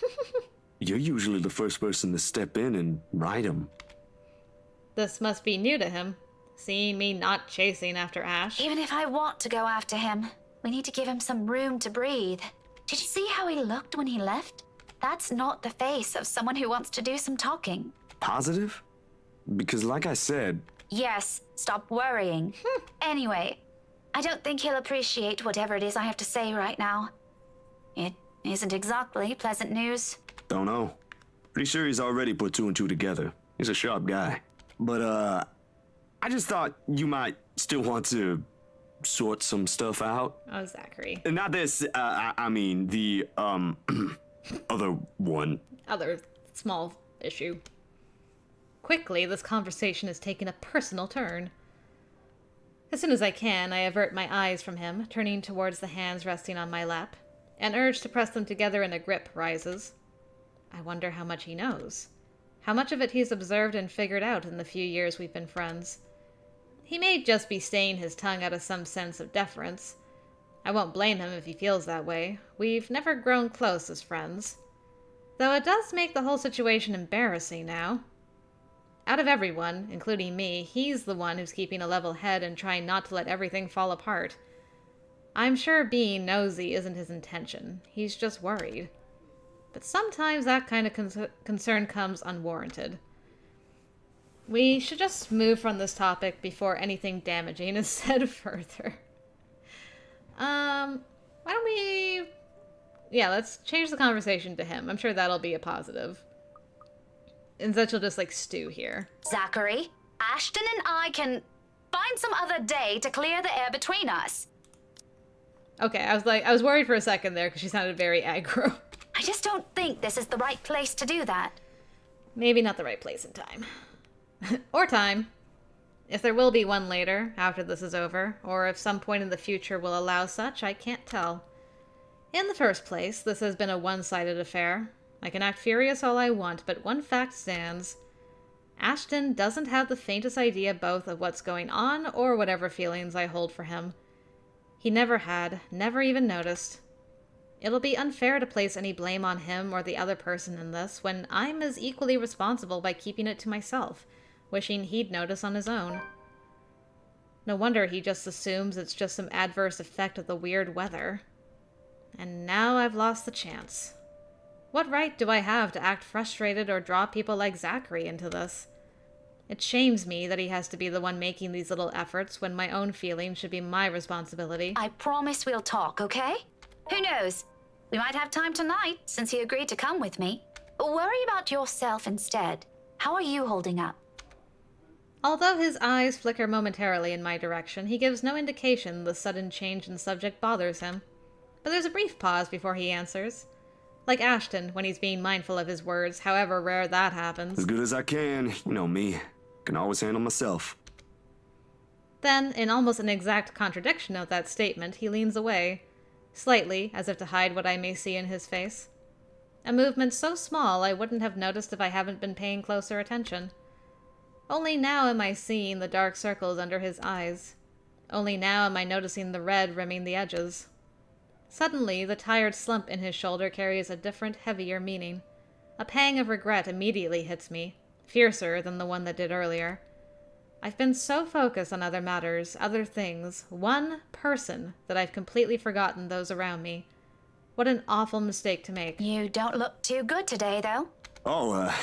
You're usually the first person to step in and ride him. This must be new to him, seeing me not chasing after Ash. Even if I want to go after him, we need to give him some room to breathe. Did you see how he looked when he left? That's not the face of someone who wants to do some talking. Positive? Because like I said... Yes, stop worrying. Anyway, I don't think he'll appreciate whatever it is I have to say right now. It isn't exactly pleasant news. Don't know. Pretty sure he's already put two and two together. He's a sharp guy. But, I just thought you might still want to sort some stuff out. Oh, Zachary. Not this, I mean, the, other one. Other small issue. Quickly, this conversation has taken a personal turn. As soon as I can, I avert my eyes from him, turning towards the hands resting on my lap. An urge to press them together in a grip rises. I wonder how much he knows. How much of it he's observed and figured out in the few years we've been friends. He may just be staying his tongue out of some sense of deference. I won't blame him if he feels that way. We've never grown close as friends. Though it does make the whole situation embarrassing now. Out of everyone, including me, he's the one who's keeping a level head and trying not to let everything fall apart. I'm sure being nosy isn't his intention. He's just worried. But sometimes that kind of concern comes unwarranted. We should just move from this topic before anything damaging is said further. Why don't we... Yeah, let's change the conversation to him. I'm sure that'll be a positive. Instead, she'll just, like, stew here. Zachary, Ashton and I can find some other day to clear the air between us. Okay, I was worried for a second there because she sounded very aggro. I just don't think this is the right place to do that. Maybe not the right place and time. Or time. If there will be one later, after this is over, or if some point in the future will allow such, I can't tell. In the first place, this has been a one-sided affair. I can act furious all I want, but one fact stands. Ashton doesn't have the faintest idea both of what's going on or whatever feelings I hold for him. He never had, never even noticed. It'll be unfair to place any blame on him or the other person in this, when I'm as equally responsible by keeping it to myself, wishing he'd notice on his own. No wonder he just assumes it's just some adverse effect of the weird weather. And now I've lost the chance. What right do I have to act frustrated or draw people like Zachary into this? It shames me that he has to be the one making these little efforts when my own feelings should be my responsibility. I promise we'll talk, okay? Who knows? We might have time tonight, since he agreed to come with me. Worry about yourself instead. How are you holding up? Although his eyes flicker momentarily in my direction, he gives no indication the sudden change in subject bothers him. But there's a brief pause before he answers. Like Ashton, when he's being mindful of his words, however rare that happens. As good as I can. You know me. Can always handle myself. Then, in almost an exact contradiction of that statement, he leans away, slightly, as if to hide what I may see in his face. A movement so small I wouldn't have noticed if I haven't been paying closer attention. Only now am I seeing the dark circles under his eyes. Only now am I noticing the red rimming the edges. Suddenly, the tired slump in his shoulder carries a different, heavier meaning. A pang of regret immediately hits me, fiercer than the one that did earlier. I've been so focused on other matters, other things, one person, that I've completely forgotten those around me. What an awful mistake to make. You don't look too good today, though. Oh,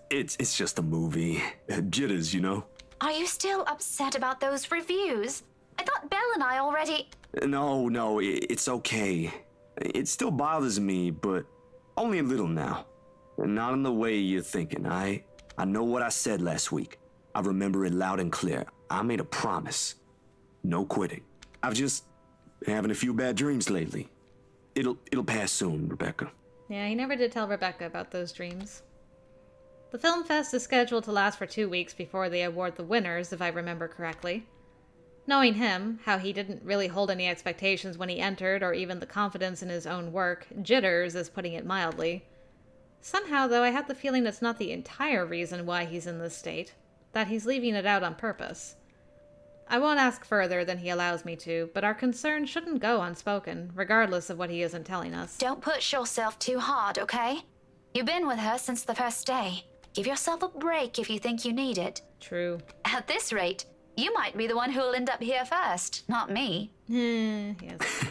it's just a movie. Jitters, you know? Are you still upset about those reviews? I thought Belle and I already... No, it's okay. It still bothers me, but only a little now. Not in the way you're thinking. I know what I said last week. I remember it loud and clear. I made a promise. No quitting. I've just been having a few bad dreams lately. It'll pass soon, Rebecca. Yeah, he never did tell Rebecca about those dreams. The film fest is scheduled to last for 2 weeks before they award the winners, if I remember correctly. Knowing him, how he didn't really hold any expectations when he entered, or even the confidence in his own work, jitters is putting it mildly. Somehow, though, I have the feeling it's not the entire reason why he's in this state, that he's leaving it out on purpose. I won't ask further than he allows me to, but our concern shouldn't go unspoken, regardless of what he isn't telling us. Don't push yourself too hard, okay? You've been with her since the first day. Give yourself a break if you think you need it. True. At this rate, you might be the one who'll end up here first, not me. Yes.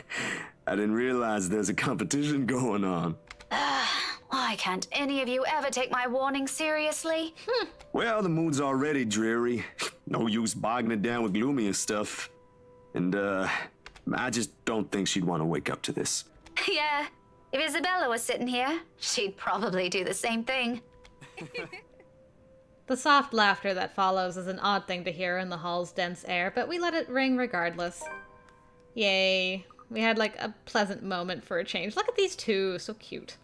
I didn't realize there's a competition going on. Why can't any of you ever take my warning seriously? Well, the mood's already dreary. No use bogging it down with gloomier stuff. And, I just don't think she'd want to wake up to this. Yeah, if Isabella was sitting here, she'd probably do the same thing. The soft laughter that follows is an odd thing to hear in the hall's dense air, but we let it ring regardless. Yay. We had like a pleasant moment for a change. Look at these two, so cute.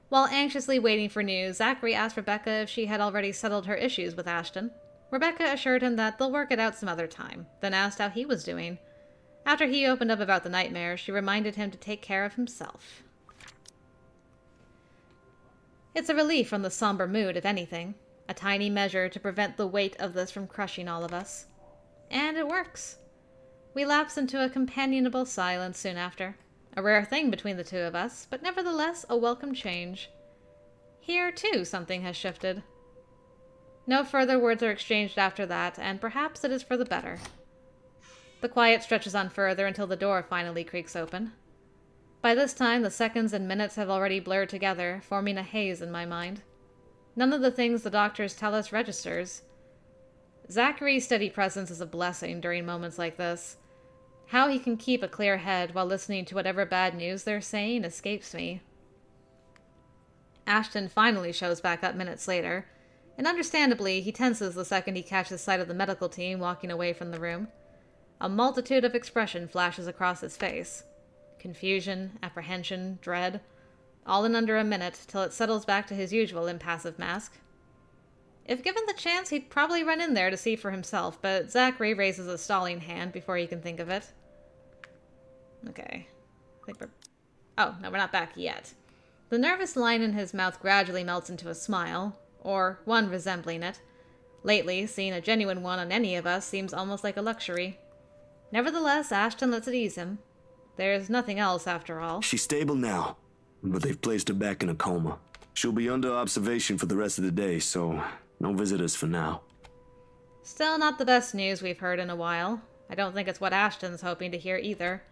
While anxiously waiting for news, Zachary asked Rebecca if she had already settled her issues with Ashton. Rebecca assured him that they'll work it out some other time, then asked how he was doing. After he opened up about the nightmare, she reminded him to take care of himself. It's a relief from the somber mood, if anything. A tiny measure to prevent the weight of this from crushing all of us. And it works. We lapse into a companionable silence soon after. A rare thing between the two of us, but nevertheless a welcome change. Here, too, something has shifted. No further words are exchanged after that, and perhaps it is for the better. The quiet stretches on further until the door finally creaks open. By this time, the seconds and minutes have already blurred together, forming a haze in my mind. None of the things the doctors tell us registers. Zachary's steady presence is a blessing during moments like this. How he can keep a clear head while listening to whatever bad news they're saying escapes me. Ashton finally shows back up minutes later, and understandably, he tenses the second he catches sight of the medical team walking away from the room. A multitude of expression flashes across his face. Confusion, apprehension, dread, all in under a minute, till it settles back to his usual impassive mask. If given the chance, he'd probably run in there to see for himself, but Zachary raises a stalling hand before he can think of it. Okay. I think we're... Oh, no, we're not back yet. The nervous line in his mouth gradually melts into a smile, or one resembling it. Lately, seeing a genuine one on any of us seems almost like a luxury. Nevertheless, Ashton lets it ease him. There's nothing else, after all. She's stable now, but they've placed her back in a coma. She'll be under observation for the rest of the day, so no visitors for now. Still not the best news we've heard in a while. I don't think it's what Ashton's hoping to hear either.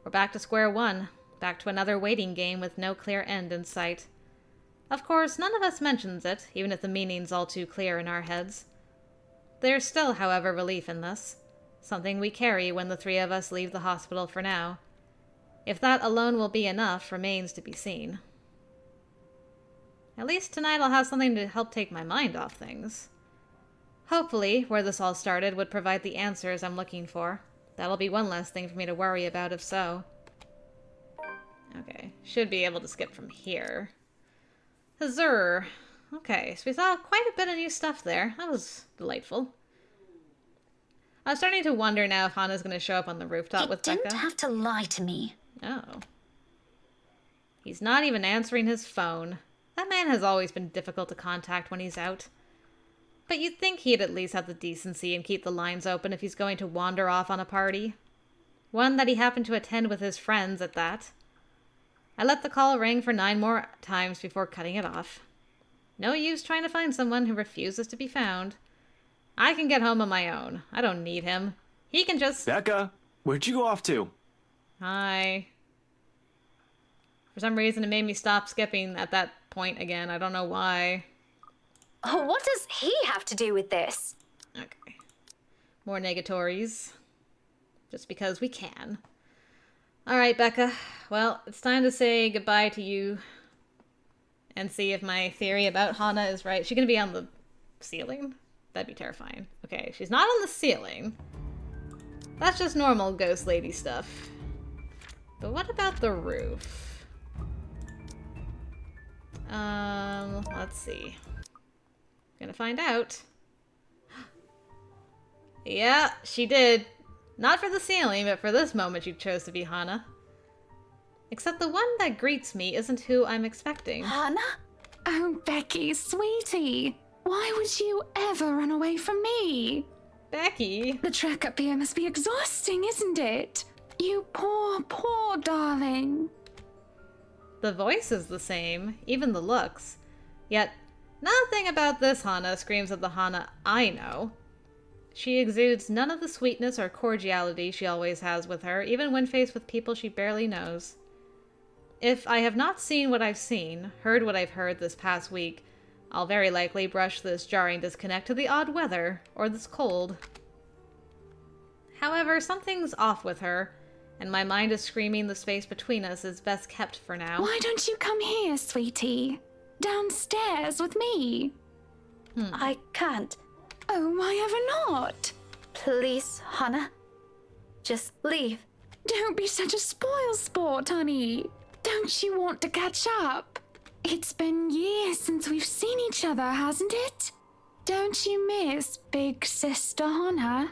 We're back to square one, back to another waiting game with no clear end in sight. Of course, none of us mentions it, even if the meaning's all too clear in our heads. There's still, however, relief in this. Something we carry when the three of us leave the hospital for now. If that alone will be enough remains to be seen. At least tonight I'll have something to help take my mind off things. Hopefully, where this all started would provide the answers I'm looking for. That'll be one less thing for me to worry about if so. Okay, should be able to skip from here. Huzzur. Okay, so we saw quite a bit of new stuff there. That was delightful. I was starting to wonder now if Hannah's going to show up on the rooftop with Becca. You didn't have to lie to me. Oh. He's not even answering his phone. That man has always been difficult to contact when he's out. But you'd think he'd at least have the decency and keep the lines open if he's going to wander off on a party. One that he happened to attend with his friends at that. I let the call ring for 9 more times before cutting it off. No use trying to find someone who refuses to be found. I can get home on my own. I don't need him. He can just... Becca, where'd you go off to? Hi. For some reason, it made me stop skipping at that point again. I don't know why. Oh, what does he have to do with this? Okay. More negatories. Just because we can. Alright, Becca. Well, it's time to say goodbye to you. And see if my theory about Hana is right. Is she gonna be on the ceiling? That'd be terrifying. Okay, she's not on the ceiling. That's just normal ghost lady stuff. But what about the roof? Let's see. Gonna find out. Yeah, she did. Not for the ceiling, but for this moment you chose to be Hana. Except the one that greets me isn't who I'm expecting. Hana? Oh, Becky, sweetie. Why would you ever run away from me? Becky? The trek up here must be exhausting, isn't it? You poor, poor darling. The voice is the same, even the looks. Yet, nothing about this Hana screams of the Hana I know. She exudes none of the sweetness or cordiality she always has with her, even when faced with people she barely knows. If I have not seen what I've seen, heard what I've heard this past week, I'll very likely brush this jarring disconnect to the odd weather, or this cold. However, something's off with her, and my mind is screaming the space between us is best kept for now. Why don't you come here, sweetie? Downstairs with me. I can't. Oh, why ever not? Please, Hana. Just leave. Don't be such a spoil sport, honey. Don't you want to catch up? It's been years since we've seen each other, hasn't it? Don't you miss big sister Hana?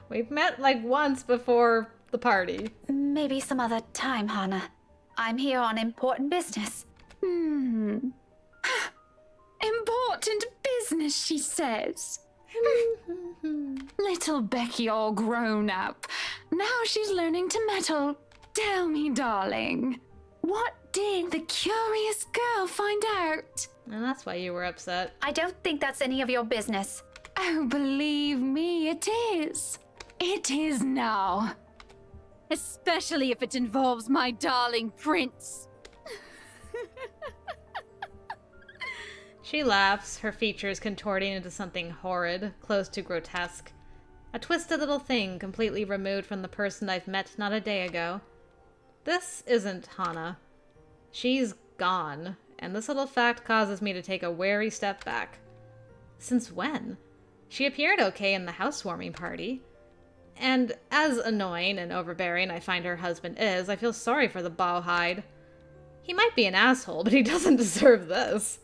We've met like once before the party. Maybe some other time, Hana. I'm here on important business. Important business, she says. Little Becky all grown up. Now she's learning to meddle. Tell me, darling, what did the curious girl find out? And that's why you were upset. I don't think that's any of your business. Oh, believe me, it is. It is now. Especially if it involves my darling prince. She laughs, her features contorting into something horrid, close to grotesque. A twisted little thing completely removed from the person I've met not a day ago. This isn't Hana. She's gone, and this little fact causes me to take a wary step back. Since when? She appeared okay in the housewarming party. And as annoying and overbearing I find her husband is, I feel sorry for the bowhide. He might be an asshole, but he doesn't deserve this.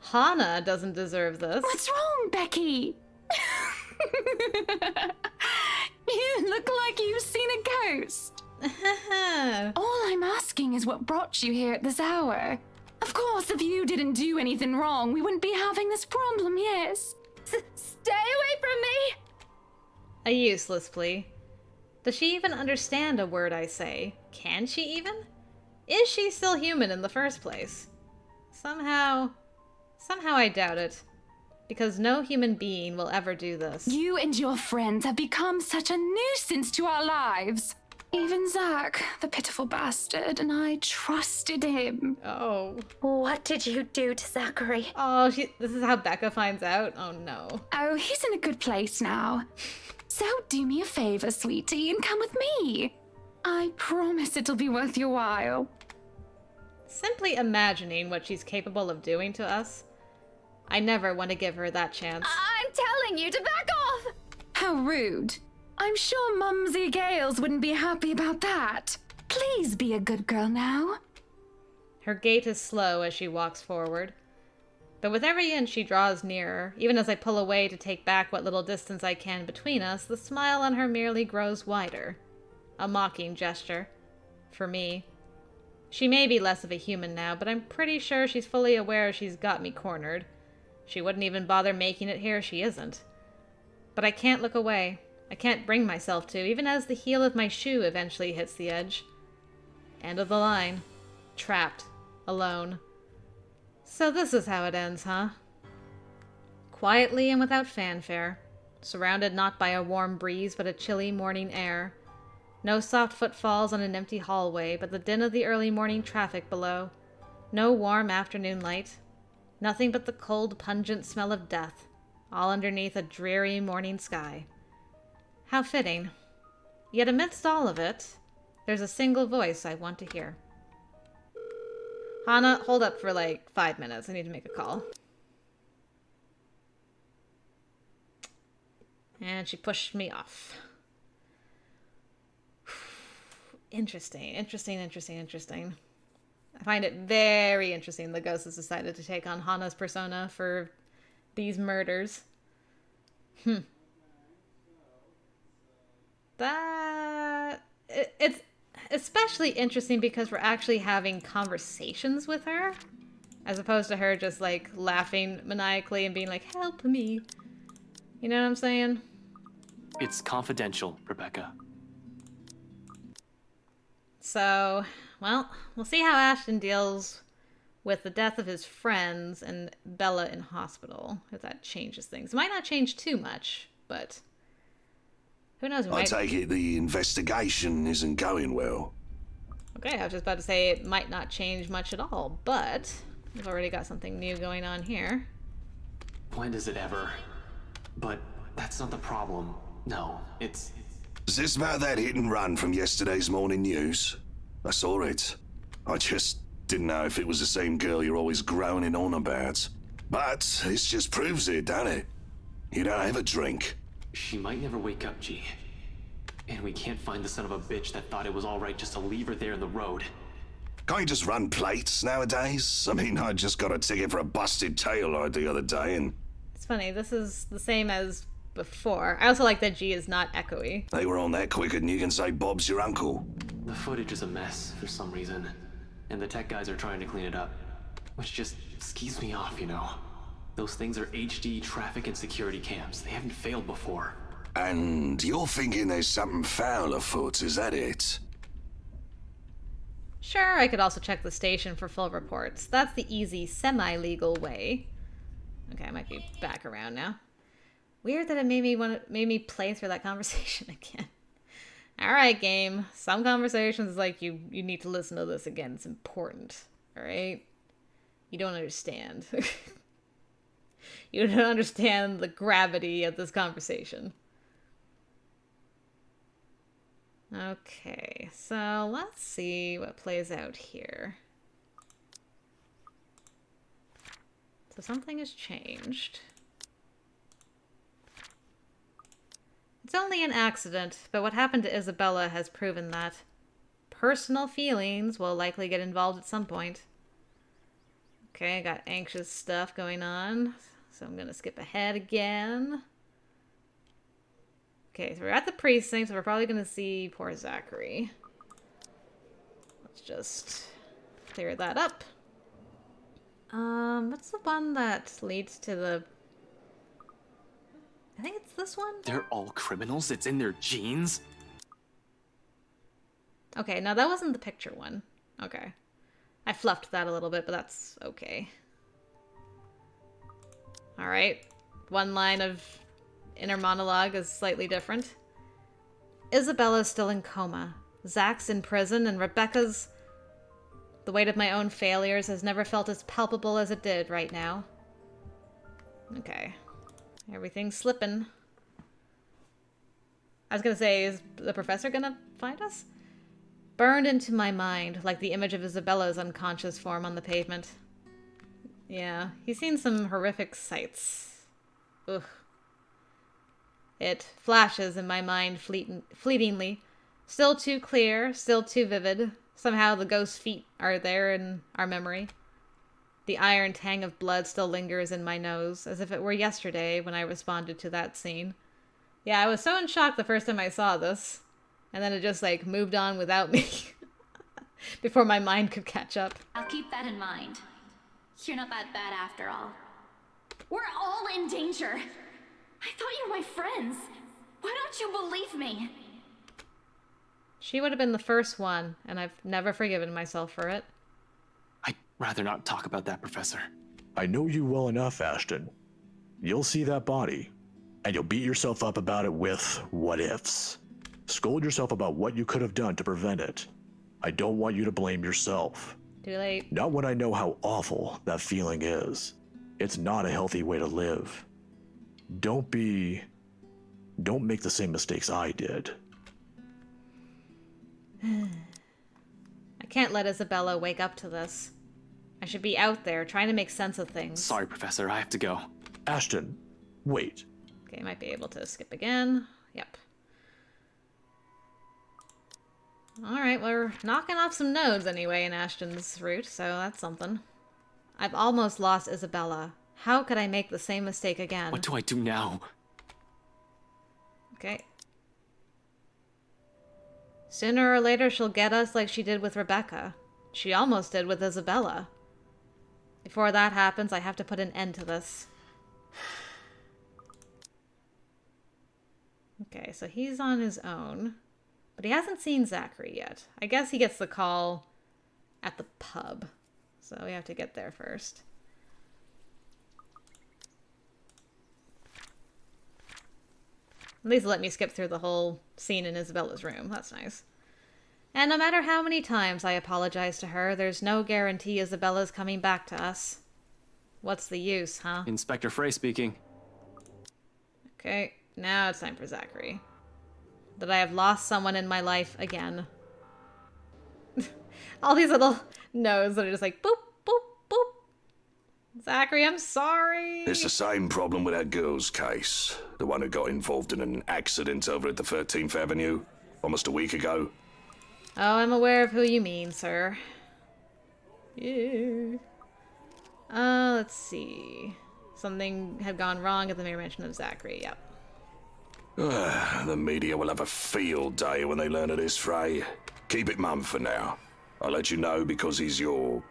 Hana doesn't deserve this. What's wrong, Becky? You look like you've seen a ghost. All I'm asking is what brought you here at this hour. Of course, if you didn't do anything wrong, we wouldn't be having this problem, yes? Stay away from me! A useless plea. Does she even understand a word I say? Can she even? Is she still human in the first place? Somehow I doubt it. Because no human being will ever do this. You and your friends have become such a nuisance to our lives. Even Zach, the pitiful bastard, and I trusted him. Oh. What did you do to Zachary? Oh, this is how Becca finds out? Oh no. Oh, he's in a good place now. So do me a favor, sweetie, and come with me. I promise it'll be worth your while. Simply imagining what she's capable of doing to us, I never want to give her that chance. I'm telling you to back off! How rude. I'm sure Mumsy Gales wouldn't be happy about that. Please be a good girl now. Her gait is slow as she walks forward. But with every inch she draws nearer, even as I pull away to take back what little distance I can between us, the smile on her merely grows wider. A mocking gesture. For me. She may be less of a human now, but I'm pretty sure she's fully aware she's got me cornered. She wouldn't even bother making it here if she isn't. But I can't look away. I can't bring myself to, even as the heel of my shoe eventually hits the edge. End of the line. Trapped. Alone. So this is how it ends, huh? Quietly and without fanfare. Surrounded not by a warm breeze, but a chilly morning air. No soft footfalls on an empty hallway, but the din of the early morning traffic below. No warm afternoon light. Nothing but the cold, pungent smell of death, all underneath a dreary morning sky. How fitting. Yet amidst all of it, there's a single voice I want to hear. Hana, hold up for like 5 minutes. I need to make a call. And she pushed me off. Interesting. I find it very interesting the ghost has decided to take on Hana's persona for these murders. It's especially interesting because we're actually having conversations with her, as opposed to her just like laughing maniacally and being like, "Help me." You know what I'm saying? It's confidential, Rebecca. So, well, we'll see how Ashton deals with the death of his friends and Bella in hospital, if that changes things. It might not change too much, but who knows? I take it the investigation isn't going well. Okay, I was just about to say it might not change much at all, but we've already got something new going on here. When does it ever? But that's not the problem. No, it's... Is this about that hit and run from yesterday's morning news? I saw it. I just didn't know if it was the same girl you're always groaning on about. But this just proves it, doesn't it? You don't have a drink. She might never wake up, G. And we can't find the son of a bitch that thought it was alright just to leave her there in the road. Can't you just run plates nowadays? I mean, I just got a ticket for a busted tail light the other day and... It's funny, this is the same as before. I also like that G is not echoey. They were on that quicker than you can say Bob's your uncle. The footage is a mess for some reason, and the tech guys are trying to clean it up, which just skews me off, you know. Those things are HD traffic and security cams. They haven't failed before. And you're thinking there's something foul afoot, is that it? Sure, I could also check the station for full reports. That's the easy, semi-legal way. Okay, I might be back around now. Weird that it made me play through that conversation again. Alright, game. Some conversations like you need to listen to this again. It's important. Alright? You don't understand. You don't understand the gravity of this conversation. Okay, so let's see what plays out here. So something has changed. It's only an accident, but what happened to Isabella has proven that personal feelings will likely get involved at some point. Okay, I got anxious stuff going on, so I'm gonna skip ahead again. Okay, so we're at the precinct, so we're probably gonna see poor Zachary. Let's just clear that up. What's the one that leads to the... I think it's this one? They're all criminals? It's in their genes? Okay, now that wasn't the picture one. Okay. I fluffed that a little bit, but that's okay. Alright. One line of inner monologue is slightly different. Isabella's still in coma. Zach's in prison, and Rebecca's... The weight of my own failures has never felt as palpable as it did right now. Okay. Everything's slipping. I was gonna say, is the professor gonna find us? Burned into my mind, like the image of Isabella's unconscious form on the pavement. Yeah, he's seen some horrific sights. Ugh. It flashes in my mind fleetingly. Still too clear, still too vivid. Somehow the ghost's feet are there in our memory. The iron tang of blood still lingers in my nose, as if it were yesterday when I responded to that scene. Yeah, I was so in shock the first time I saw this. And then it just, like, moved on without me. Before my mind could catch up. I'll keep that in mind. You're not that bad after all. We're all in danger. I thought you were my friends. Why don't you believe me? She would have been the first one, and I've never forgiven myself for it. I'd rather not talk about that, Professor. I know you well enough, Ashton. You'll see that body, and you'll beat yourself up about it with what-ifs. Scold yourself about what you could have done to prevent it. I don't want you to blame yourself. Too late. Not when I know how awful that feeling is. It's not a healthy way to live. Don't make the same mistakes I did. I can't let Isabella wake up to this. I should be out there trying to make sense of things. Sorry, Professor, I have to go. Ashton, wait. Okay, might be able to skip again. Yep. Alright, we're knocking off some nodes anyway in Ashton's route, so that's something. I've almost lost Isabella. How could I make the same mistake again? What do I do now? Okay. Sooner or later she'll get us like she did with Rebecca. She almost did with Isabella. Before that happens, I have to put an end to this. Okay, so he's on his own. But he hasn't seen Zachary yet. I guess he gets the call at the pub. So we have to get there first. At least let me skip through the whole scene in Isabella's room. That's nice. And no matter how many times I apologize to her, there's no guarantee Isabella's coming back to us. What's the use, huh? Inspector Frey speaking. Okay, now it's time for Zachary. That I have lost someone in my life again. All these little no's that are just like boop, boop, boop. Zachary, I'm sorry. It's the same problem with that girl's case. The one who got involved in an accident over at the 13th Avenue almost a week ago. Oh, I'm aware of who you mean, sir. Yeah. Let's see. Something had gone wrong at the mere mention of Zachary, yep. The media will have a field day when they learn of this, Frey. Keep it mum for now. I'll let you know because he's your...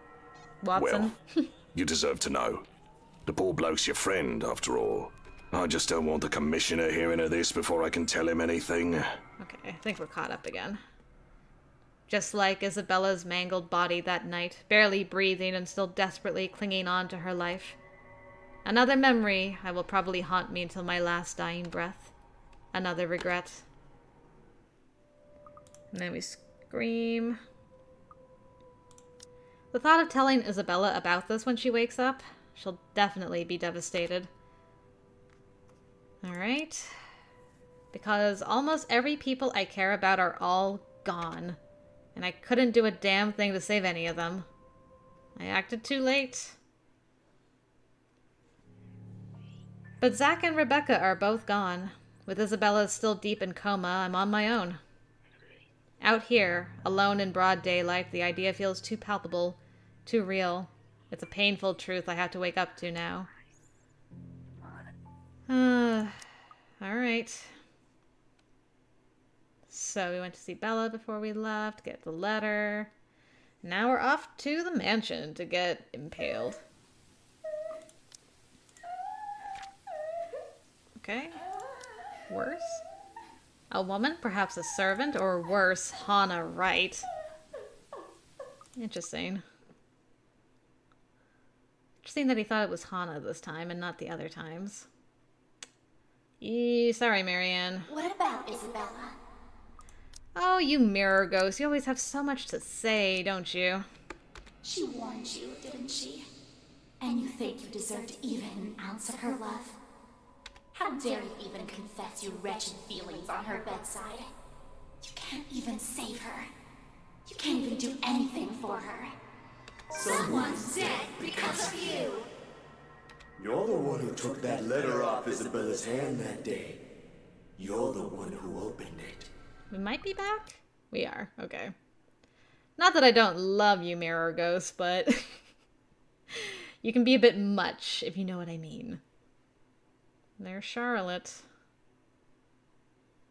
Watson? Well, you deserve to know. The poor bloke's your friend, after all. I just don't want the commissioner hearing of this before I can tell him anything. Okay, I think we're caught up again. Just like Isabella's mangled body that night, barely breathing and still desperately clinging on to her life. Another memory I will probably haunt me until my last dying breath. Another regret. And then we scream. The thought of telling Isabella about this when she wakes up, she'll definitely be devastated. Alright. Because almost every people I care about are all gone. And I couldn't do a damn thing to save any of them. I acted too late. But Zach and Rebecca are both gone. With Isabella still deep in coma, I'm on my own. Out here, alone in broad daylight, the idea feels too palpable, too real. It's a painful truth I have to wake up to now. Alright. So we went to see Bella before we left, get the letter. Now we're off to the mansion to get impaled. Okay. Worse? A woman? Perhaps a servant? Or worse, Hannah Wright. Interesting. Interesting that he thought it was Hannah this time and not the other times. Sorry, Marianne. What about Isabella? Oh, you mirror ghost. You always have so much to say, don't you? She warned you, didn't she? And you think you deserved even an ounce of her love? How dare you even confess your wretched feelings on her bedside? You can't even save her. You can't even do anything for her. Someone's dead because of you! You're the one who took that letter off Isabella's hand that day. You're the one who opened it. We might be back? We are. Okay. Not that I don't love you, Mirror Ghost, but you can be a bit much, if you know what I mean. There's Charlotte.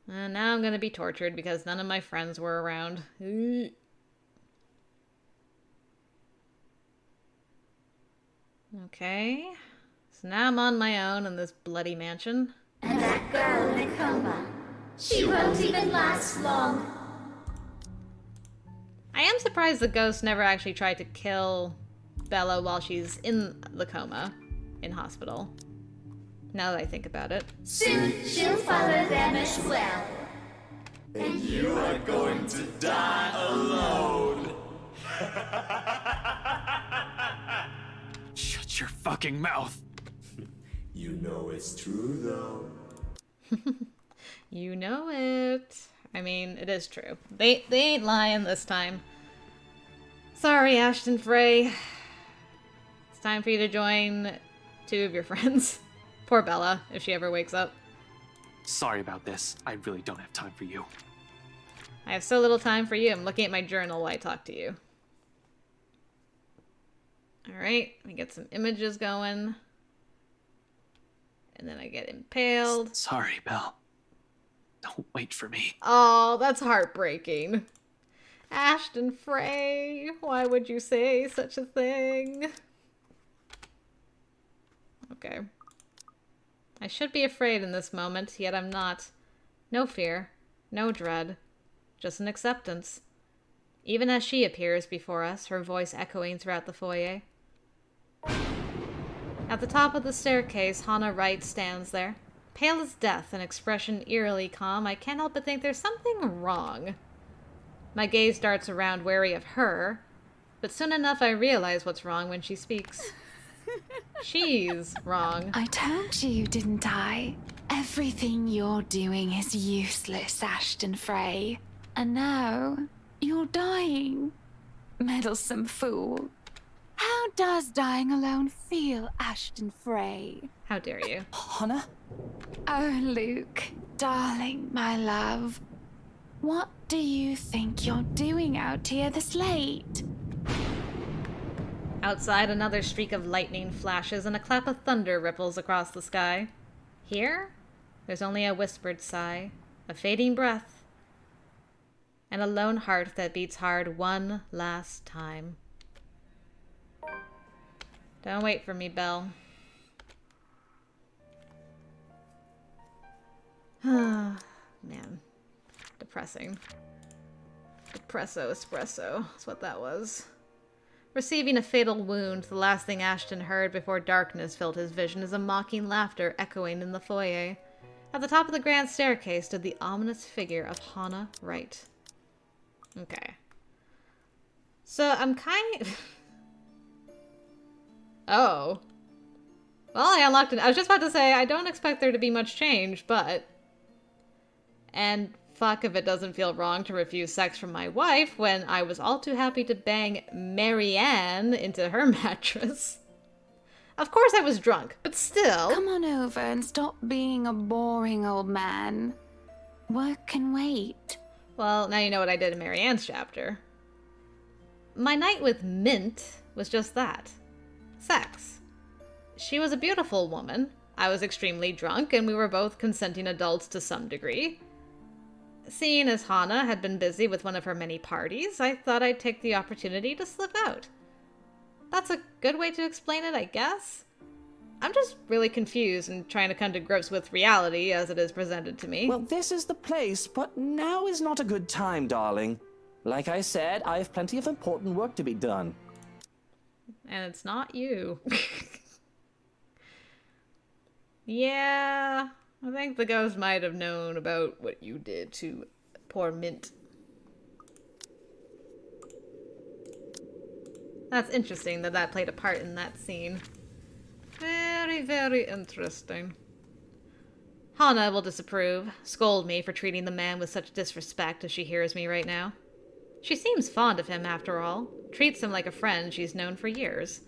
And now I'm gonna be tortured because none of my friends were around. Okay. So now I'm on my own in this bloody mansion. And that girl in a coma. She won't even last long. I am surprised the ghost never actually tried to kill Bella while she's in the coma in hospital. Now that I think about it. Soon she'll follow them as well. And you are going to die alone. Shut your fucking mouth. You know it's true, though. You know it. I mean, it is true. They ain't lying this time. Sorry, Ashton Frey. It's time for you to join 2 of your friends. Poor Bella, if she ever wakes up. Sorry about this. I really don't have time for you. I have so little time for you. I'm looking at my journal while I talk to you. Alright, let me get some images going. And then I get impaled. Sorry, Belle. Don't wait for me. Oh, that's heartbreaking. Ashton Frey, why would you say such a thing? Okay. I should be afraid in this moment, yet I'm not. No fear, no dread, just an acceptance. Even as she appears before us, her voice echoing throughout the foyer. At the top of the staircase, Hannah Wright stands there. Pale as death, an expression eerily calm, I can't help but think there's something wrong. My gaze darts around, wary of her, but soon enough I realize what's wrong when she speaks. She's wrong. I told you, didn't I? Everything you're doing is useless, Ashton Frey. And now, you're dying. Meddlesome fool. How does dying alone feel, Ashton Frey? How dare you? Hannah? Oh, Luke, darling, my love. What do you think you're doing out here this late? Outside, another streak of lightning flashes and a clap of thunder ripples across the sky. Here, there's only a whispered sigh, a fading breath, and a lone heart that beats hard one last time. Don't wait for me, Belle. Man. Depressing. Depresso espresso. That's what that was. Receiving a fatal wound, the last thing Ashton heard before darkness filled his vision is a mocking laughter echoing in the foyer. At the top of the grand staircase stood the ominous figure of Hannah Wright. Okay. So I'm kind of... Oh. Well, I unlocked it. I was just about to say, I don't expect there to be much change, but... And fuck if it doesn't feel wrong to refuse sex from my wife when I was all too happy to bang Marianne into her mattress. Of course I was drunk, but still... Come on over and stop being a boring old man. Work can wait. Well, now you know what I did in Marianne's chapter. My night with Mint was just that. Sex. She was a beautiful woman. I was extremely drunk, and we were both consenting adults to some degree. Seeing as Hannah had been busy with one of her many parties, I thought I'd take the opportunity to slip out. That's a good way to explain it, I guess. I'm just really confused and trying to come to grips with reality as it is presented to me. Well, this is the place, but now is not a good time, darling. Like I said, I have plenty of important work to be done. And it's not you. Yeah, I think the ghost might have known about what you did to poor Mint. That's interesting that that played a part in that scene. Very, very interesting. Hannah will disapprove, scold me for treating the man with such disrespect if she hears me right now. She seems fond of him after all, treats him like a friend she's known for years.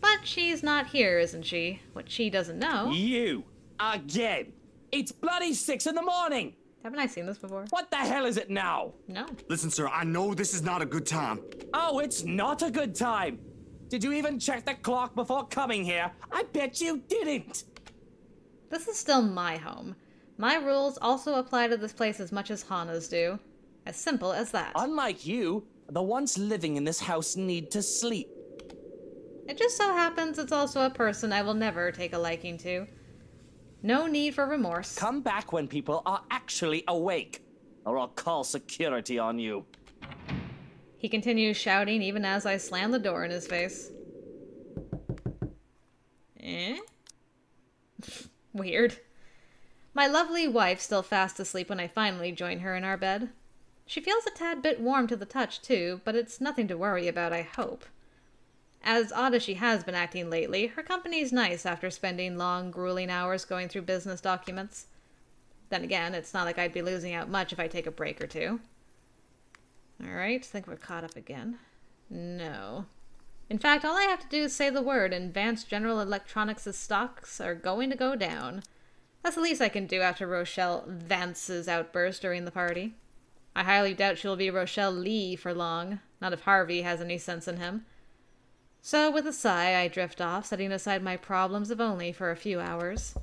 But she's not here, isn't she? What she doesn't know... You! Again! It's bloody 6 in the morning! Haven't I seen this before? What the hell is it now? No. Listen, sir, I know this is not a good time. Oh, it's not a good time! Did you even check the clock before coming here? I bet you didn't! This is still my home. My rules also apply to this place as much as Hannah's do. As simple as that. Unlike you, the ones living in this house need to sleep. It just so happens it's also a person I will never take a liking to. No need for remorse. Come back when people are actually awake, or I'll call security on you. He continues shouting even as I slam the door in his face. Eh? Weird. My lovely wife still fast asleep when I finally join her in our bed. She feels a tad bit warm to the touch, too, but it's nothing to worry about, I hope. As odd as she has been acting lately, her company's nice after spending long, grueling hours going through business documents. Then again, it's not like I'd be losing out much if I take a break or two. Alright, think we're caught up again. No. In fact, all I have to do is say the word, and Advanced General Electronics' stocks are going to go down. That's the least I can do after Rochelle Vance's outburst during the party. I highly doubt she'll be Rochelle Lee for long, not if Harvey has any sense in him. So, with a sigh, I drift off, setting aside my problems if only for a few hours.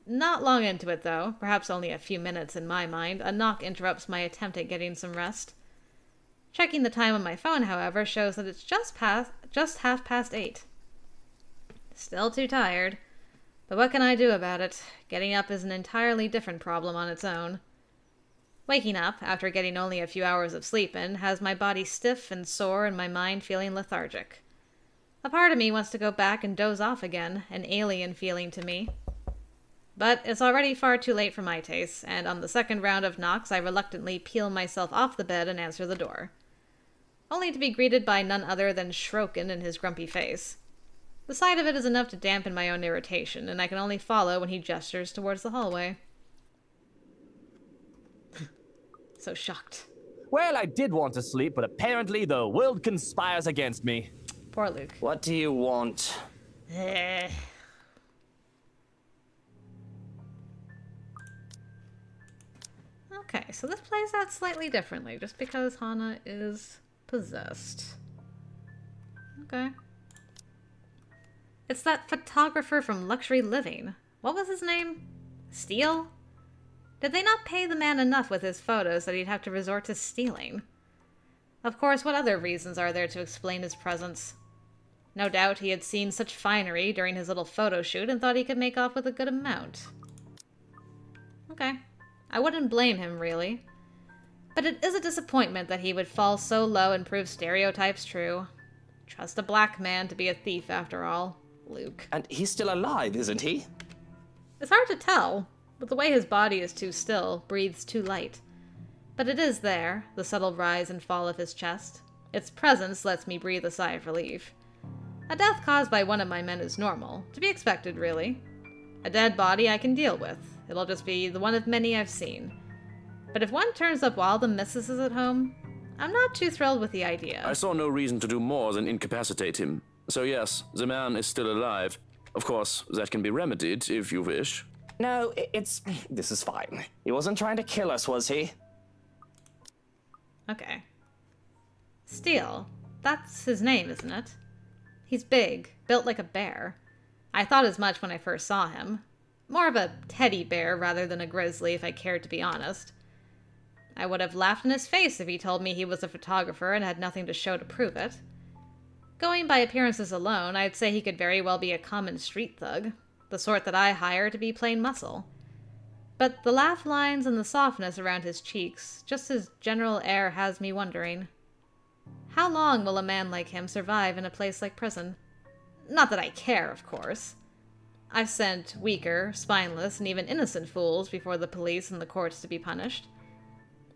Not long into it, though, perhaps only a few minutes in my mind, a knock interrupts my attempt at getting some rest. Checking the time on my phone, however, shows that it's just 8:30. Still too tired. But what can I do about it? Getting up is an entirely different problem on its own. Waking up, after getting only a few hours of sleep in, has my body stiff and sore and my mind feeling lethargic. A part of me wants to go back and doze off again, an alien feeling to me. But it's already far too late for my tastes, and on the second round of knocks I reluctantly peel myself off the bed and answer the door. Only to be greeted by none other than Shrokin and his grumpy face. The sight of it is enough to dampen my own irritation, and I can only follow when he gestures towards the hallway. So shocked. Well, I did want to sleep, but apparently the world conspires against me. Poor Luke. What do you want? Okay, so this plays out slightly differently, just because Hana is possessed. Okay. It's that photographer from Luxury Living. What was his name? Steele? Did they not pay the man enough with his photos that he'd have to resort to stealing? Of course, what other reasons are there to explain his presence? No doubt he had seen such finery during his little photo shoot and thought he could make off with a good amount. Okay. I wouldn't blame him, really. But it is a disappointment that he would fall so low and prove stereotypes true. Trust a black man to be a thief, after all. Luke. And he's still alive, isn't he? It's hard to tell, but the way his body is too still, breathes too light. But it is there, the subtle rise and fall of his chest. Its presence lets me breathe a sigh of relief. A death caused by one of my men is normal, to be expected, really. A dead body I can deal with. It'll just be the one of many I've seen. But if one turns up while the missus is at home, I'm not too thrilled with the idea. I saw no reason to do more than incapacitate him. So yes, the man is still alive. Of course, that can be remedied if you wish. No, this is fine. He wasn't trying to kill us, was he? Okay. Steele. That's his name, isn't it? He's big, built like a bear. I thought as much when I first saw him. More of a teddy bear rather than a grizzly, if I cared to be honest. I would have laughed in his face if he told me he was a photographer and had nothing to show to prove it. Going by appearances alone, I'd say he could very well be a common street thug, the sort that I hire to be plain muscle. But the laugh lines and the softness around his cheeks, just his general air, has me wondering. How long will a man like him survive in a place like prison? Not that I care, of course. I've sent weaker, spineless, and even innocent fools before the police and the courts to be punished.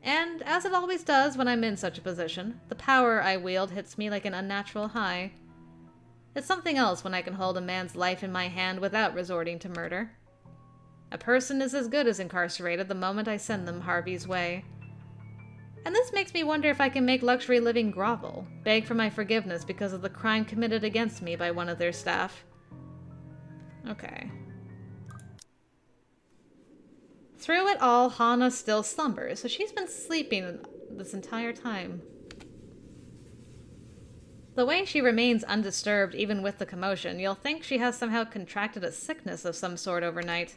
And, as it always does when I'm in such a position, the power I wield hits me like an unnatural high. It's something else when I can hold a man's life in my hand without resorting to murder. A person is as good as incarcerated the moment I send them Harvey's way. And this makes me wonder if I can make Luxury Living grovel, beg for my forgiveness because of the crime committed against me by one of their staff. Okay. Through it all, Hana still slumbers, so she's been sleeping this entire time. The way she remains undisturbed even with the commotion, you'll think she has somehow contracted a sickness of some sort overnight.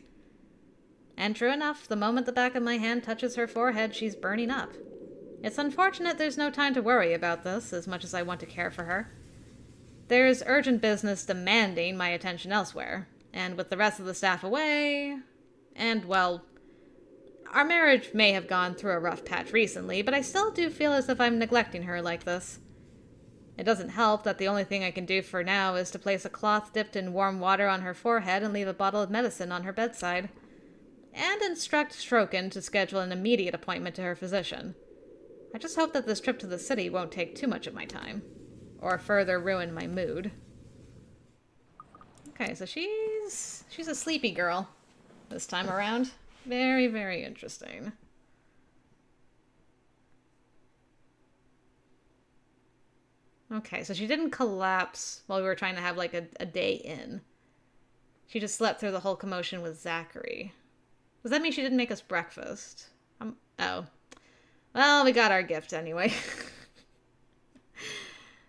And true enough, the moment the back of my hand touches her forehead, she's burning up. It's unfortunate there's no time to worry about this, as much as I want to care for her. There's urgent business demanding my attention elsewhere, and with the rest of the staff away... And, well... Our marriage may have gone through a rough patch recently, but I still do feel as if I'm neglecting her like this. It doesn't help that the only thing I can do for now is to place a cloth dipped in warm water on her forehead and leave a bottle of medicine on her bedside. and instruct Stroken to schedule an immediate appointment to her physician. I just hope that this trip to the city won't take too much of my time, or further ruin my mood. Okay, so she's a sleepy girl this time around. Very, very interesting. Okay, so she didn't collapse while we were trying to have like a day in. She just slept through the whole commotion with Zachary. Does that mean she didn't make us breakfast? Oh. Well, we got our gift anyway.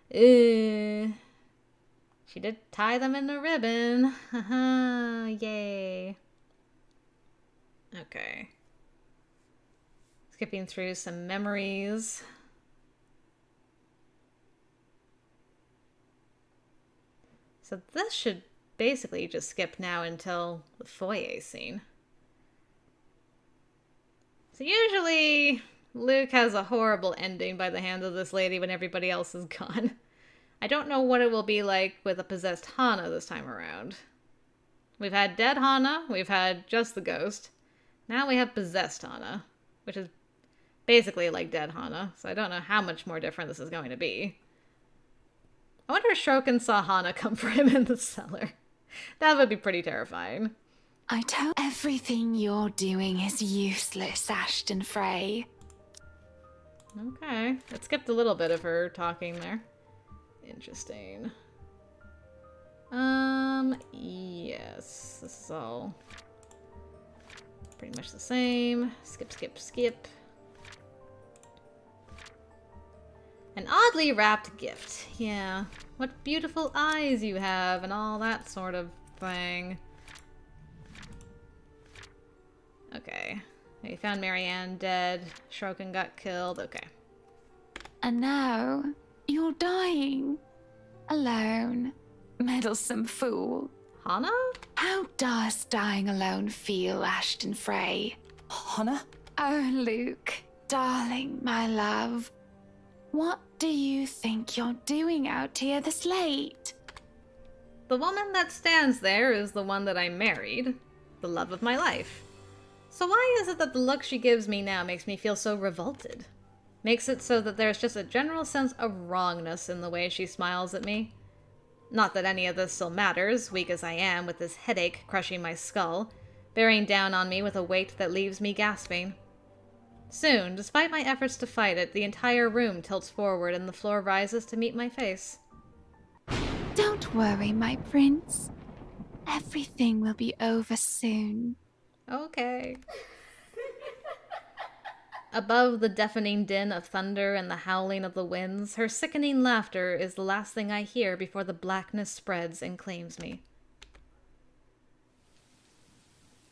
She did tie them in a ribbon. Haha, yay. Okay. Skipping through some memories. So this should basically just skip now until the foyer scene. So usually Luke has a horrible ending by the hands of this lady when everybody else is gone. I don't know what it will be like with a possessed Hana this time around. We've had dead Hana, we've had just the ghost. Now we have possessed Hana, which is basically like dead Hana, so I don't know how much more different this is going to be. I wonder if Stroken saw Hana come for him in the cellar. That would be pretty terrifying. I tell everything you're doing is useless, Ashton Frey. Okay, it skipped a little bit of her talking there. Interesting. Yes, this is all pretty much the same. Skip, skip, skip. An oddly wrapped gift. Yeah. What beautiful eyes you have and all that sort of thing. Okay. We found Marianne dead. Stroken got killed. Okay. And now, you're dying. Alone. Meddlesome fool. Hana? How does dying alone feel, Ashton Frey? Hana? Oh, Luke. Darling, my love. What do you think you're doing out here this late? The woman that stands there is the one that I married. The love of my life. So why is it that the look she gives me now makes me feel so revolted? Makes it so that there's just a general sense of wrongness in the way she smiles at me. Not that any of this still matters, weak as I am with this headache crushing my skull, bearing down on me with a weight that leaves me gasping. Soon, despite my efforts to fight it, the entire room tilts forward and the floor rises to meet my face. Don't worry, my prince. Everything will be over soon. Okay. Above the deafening din of thunder and the howling of the winds, her sickening laughter is the last thing I hear before the blackness spreads and claims me.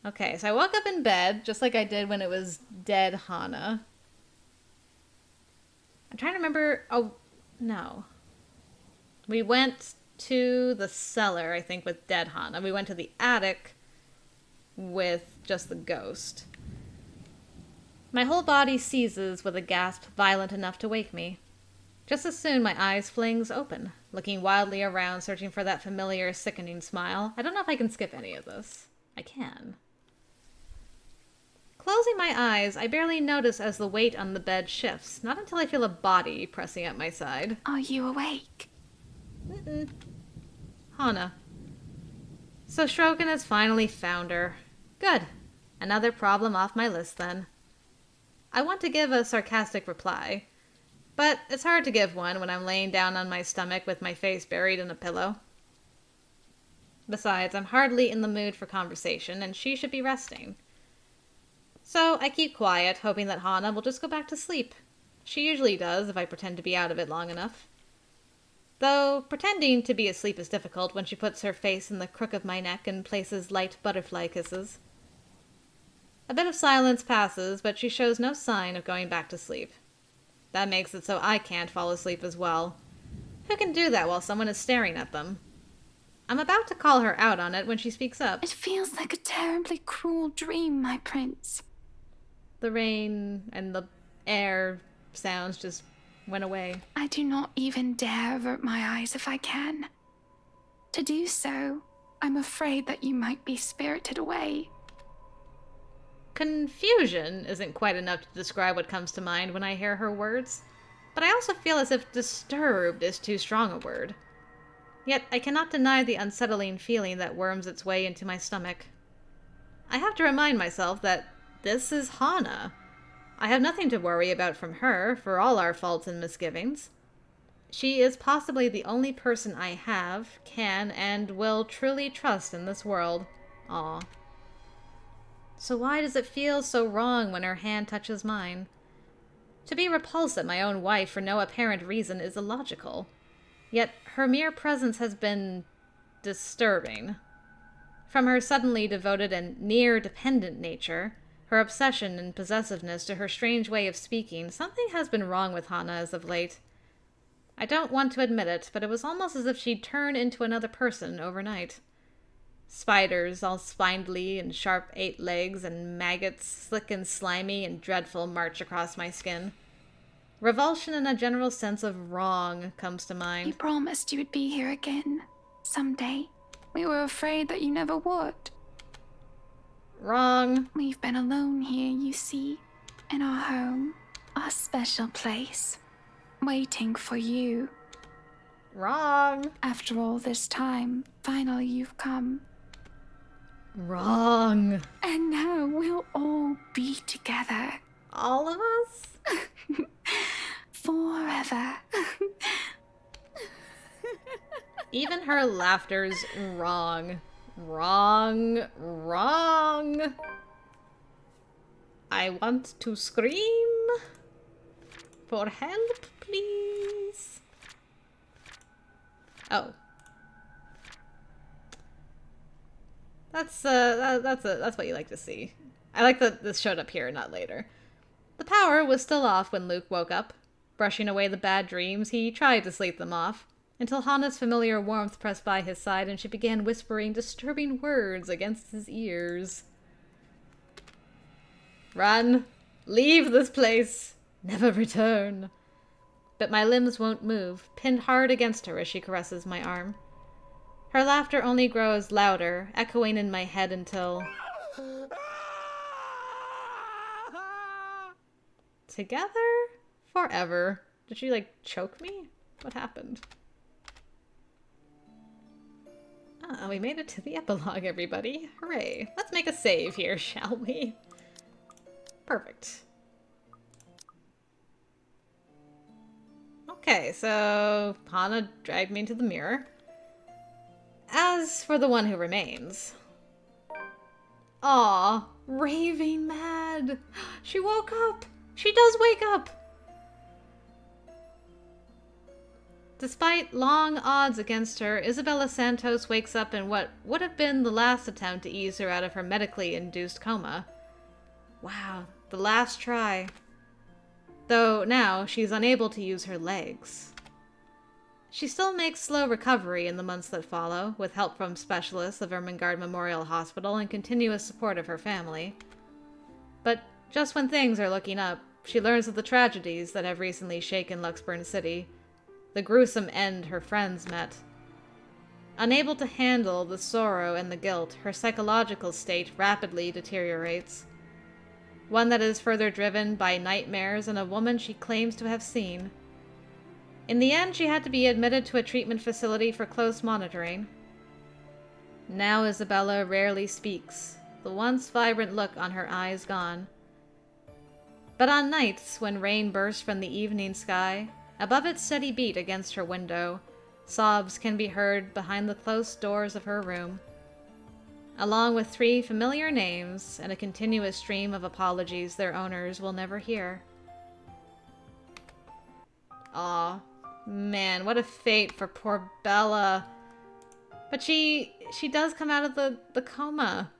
Okay, so I woke up in bed, just like I did when it was dead Hana. I'm trying to remember... Oh, no. We went to the cellar, I think, with dead Hana. We went to the attic with just the ghost. My whole body seizes with a gasp violent enough to wake me. Just as soon, my eyes flings open, looking wildly around, searching for that familiar, sickening smile. I don't know if I can skip any of this. I can. Closing my eyes, I barely notice as the weight on the bed shifts, not until I feel a body pressing at my side. Are you awake? Mm-mm. Hana. So Stroken has finally found her. Good. Another problem off my list, then. I want to give a sarcastic reply, but it's hard to give one when I'm laying down on my stomach with my face buried in a pillow. Besides, I'm hardly in the mood for conversation, and she should be resting. So I keep quiet, hoping that Hana will just go back to sleep. She usually does if I pretend to be out of it long enough. Though pretending to be asleep is difficult when she puts her face in the crook of my neck and places light butterfly kisses. A bit of silence passes, but she shows no sign of going back to sleep. That makes it so I can't fall asleep as well. Who can do that while someone is staring at them? I'm about to call her out on it when she speaks up. It feels like a terribly cruel dream, my prince. The rain and the air sounds just went away. I do not even dare avert my eyes if I can. To do so, I'm afraid that you might be spirited away. Confusion isn't quite enough to describe what comes to mind when I hear her words, but I also feel as if disturbed is too strong a word. Yet I cannot deny the unsettling feeling that worms its way into my stomach. I have to remind myself that this is Hana. I have nothing to worry about from her, for all our faults and misgivings. She is possibly the only person I have, can, and will truly trust in this world. Aw. So why does it feel so wrong when her hand touches mine? To be repulsed at my own wife for no apparent reason is illogical. Yet her mere presence has been disturbing. From her suddenly devoted and near-dependent nature, her obsession and possessiveness to her strange way of speaking, something has been wrong with Hana as of late. I don't want to admit it, but it was almost as if she'd turned into another person overnight. Spiders, all spindly and sharp 8 legs, and maggots, slick and slimy and dreadful, march across my skin. Revulsion and a general sense of wrong comes to mind. You promised you would be here again. Someday. We were afraid that you never would. Wrong. We've been alone here, you see. In our home. Our special place. Waiting for you. Wrong. After all this time, finally you've come. Wrong. And now we'll all be together. All of us? Forever. Even her laughter's wrong. Wrong. Wrong. I want to scream. For help, please. Oh. That's what you like to see. I like that this showed up here, not later. The power was still off when Luke woke up. Brushing away the bad dreams, he tried to sleep them off, until Hana's familiar warmth pressed by his side and she began whispering disturbing words against his ears. Run! Leave this place! Never return! But my limbs won't move, pinned hard against her as she caresses my arm. Her laughter only grows louder, echoing in my head until... Together? Forever. Did she, like, choke me? What happened? Ah, we made it to the epilogue, everybody. Hooray. Let's make a save here, shall we? Perfect. Okay, so Hana dragged me into the mirror. As for the one who remains... Aw, raving mad. She woke up. She does wake up. Despite long odds against her, Isabella Santos wakes up in what would have been the last attempt to ease her out of her medically induced coma. Wow, the last try. Though now she's unable to use her legs. She still makes slow recovery in the months that follow, with help from specialists of Ermengarde Memorial Hospital and continuous support of her family. But just when things are looking up, she learns of the tragedies that have recently shaken Luxburn City, the gruesome end her friends met. Unable to handle the sorrow and the guilt, her psychological state rapidly deteriorates. One that is further driven by nightmares and a woman she claims to have seen. In the end, she had to be admitted to a treatment facility for close monitoring. Now Isabella rarely speaks, the once vibrant look on her eyes gone. But on nights when rain bursts from the evening sky, above its steady beat against her window, sobs can be heard behind the closed doors of her room, along with 3 familiar names and a continuous stream of apologies their owners will never hear. Aw, man, what a fate for poor Bella. But she does come out of the coma.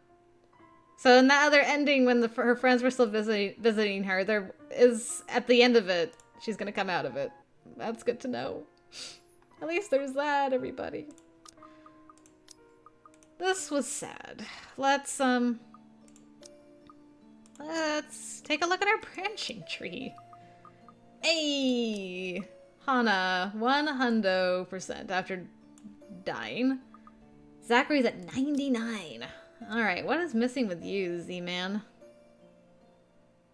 So in that other ending, when her friends were still visiting her, there is, at the end of it, she's gonna come out of it. That's good to know. At least there's that, everybody. This was sad. Let's take a look at our branching tree. Hey! Hana, 100% after dying. Zachary's at 99. Alright, what is missing with you, Z-Man?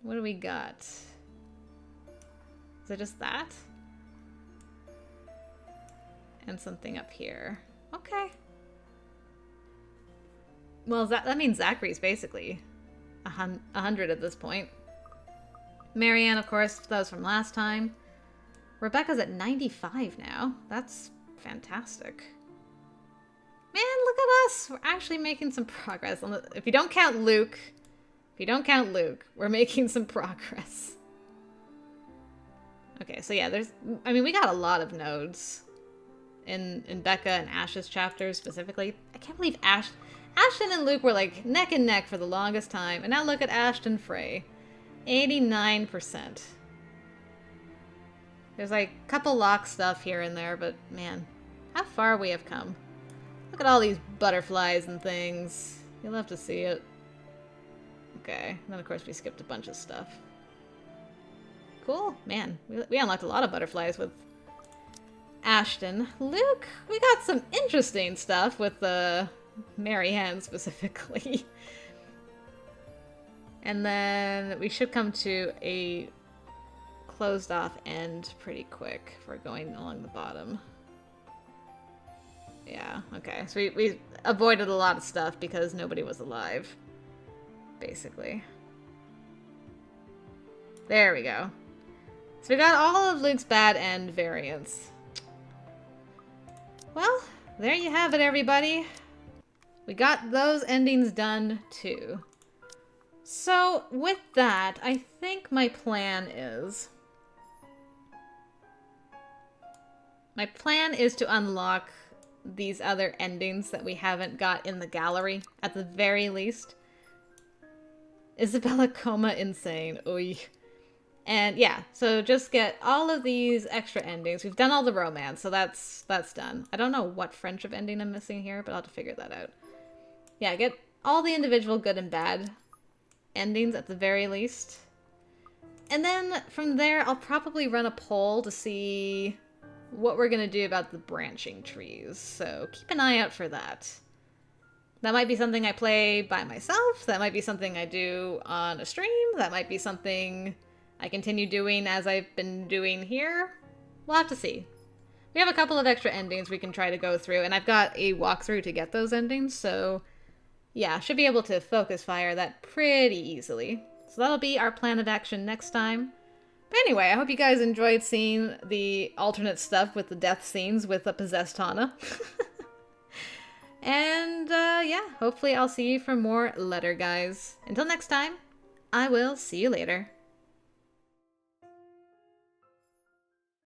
What do we got? Is it just that? And something up here. Okay. Well, that means Zachary's basically 100 at this point. Marianne, of course, that was from last time. Rebecca's at 95 now. That's fantastic. Man, look at us! We're actually making some progress. If you don't count Luke, we're making some progress. Okay, so yeah, I mean, we got a lot of nodes in Becca and Ash's chapters specifically. I can't believe Ashton and Luke were like neck and neck for the longest time, and now look at Ashton Frey. 89%. There's like a couple lock stuff here and there, but man, how far we have come. Look at all these butterflies and things. You'll have to see it. Okay, and then of course we skipped a bunch of stuff. Cool, man. We unlocked a lot of butterflies with Ashton. Luke, we got some interesting stuff with Marianne specifically. And then we should come to a closed off end pretty quick if we're going along the bottom. Yeah, okay. So we avoided a lot of stuff because nobody was alive, basically. There we go. So we got all of Luke's bad end variants. Well, there you have it, everybody. We got those endings done, too. So, with that, I think my plan is... My plan is to unlock these other endings that we haven't got in the gallery, at the very least. Isabella coma insane. Oy. And yeah, so just get all of these extra endings. We've done all the romance, so that's done. I don't know what friendship ending I'm missing here, but I'll have to figure that out. Yeah, get all the individual good and bad endings at the very least. And then from there, I'll probably run a poll to see what we're going to do about the branching trees. So keep an eye out for that. That might be something I play by myself. That might be something I do on a stream. That might be something I continue doing as I've been doing here. We'll have to see. We have a couple of extra endings we can try to go through, and I've got a walkthrough to get those endings, so yeah, should be able to focus fire that pretty easily. So that'll be our plan of action next time. But anyway, I hope you guys enjoyed seeing the alternate stuff with the death scenes with the possessed Tana. And yeah, hopefully I'll see you for more letter guys. Until next time, I will see you later.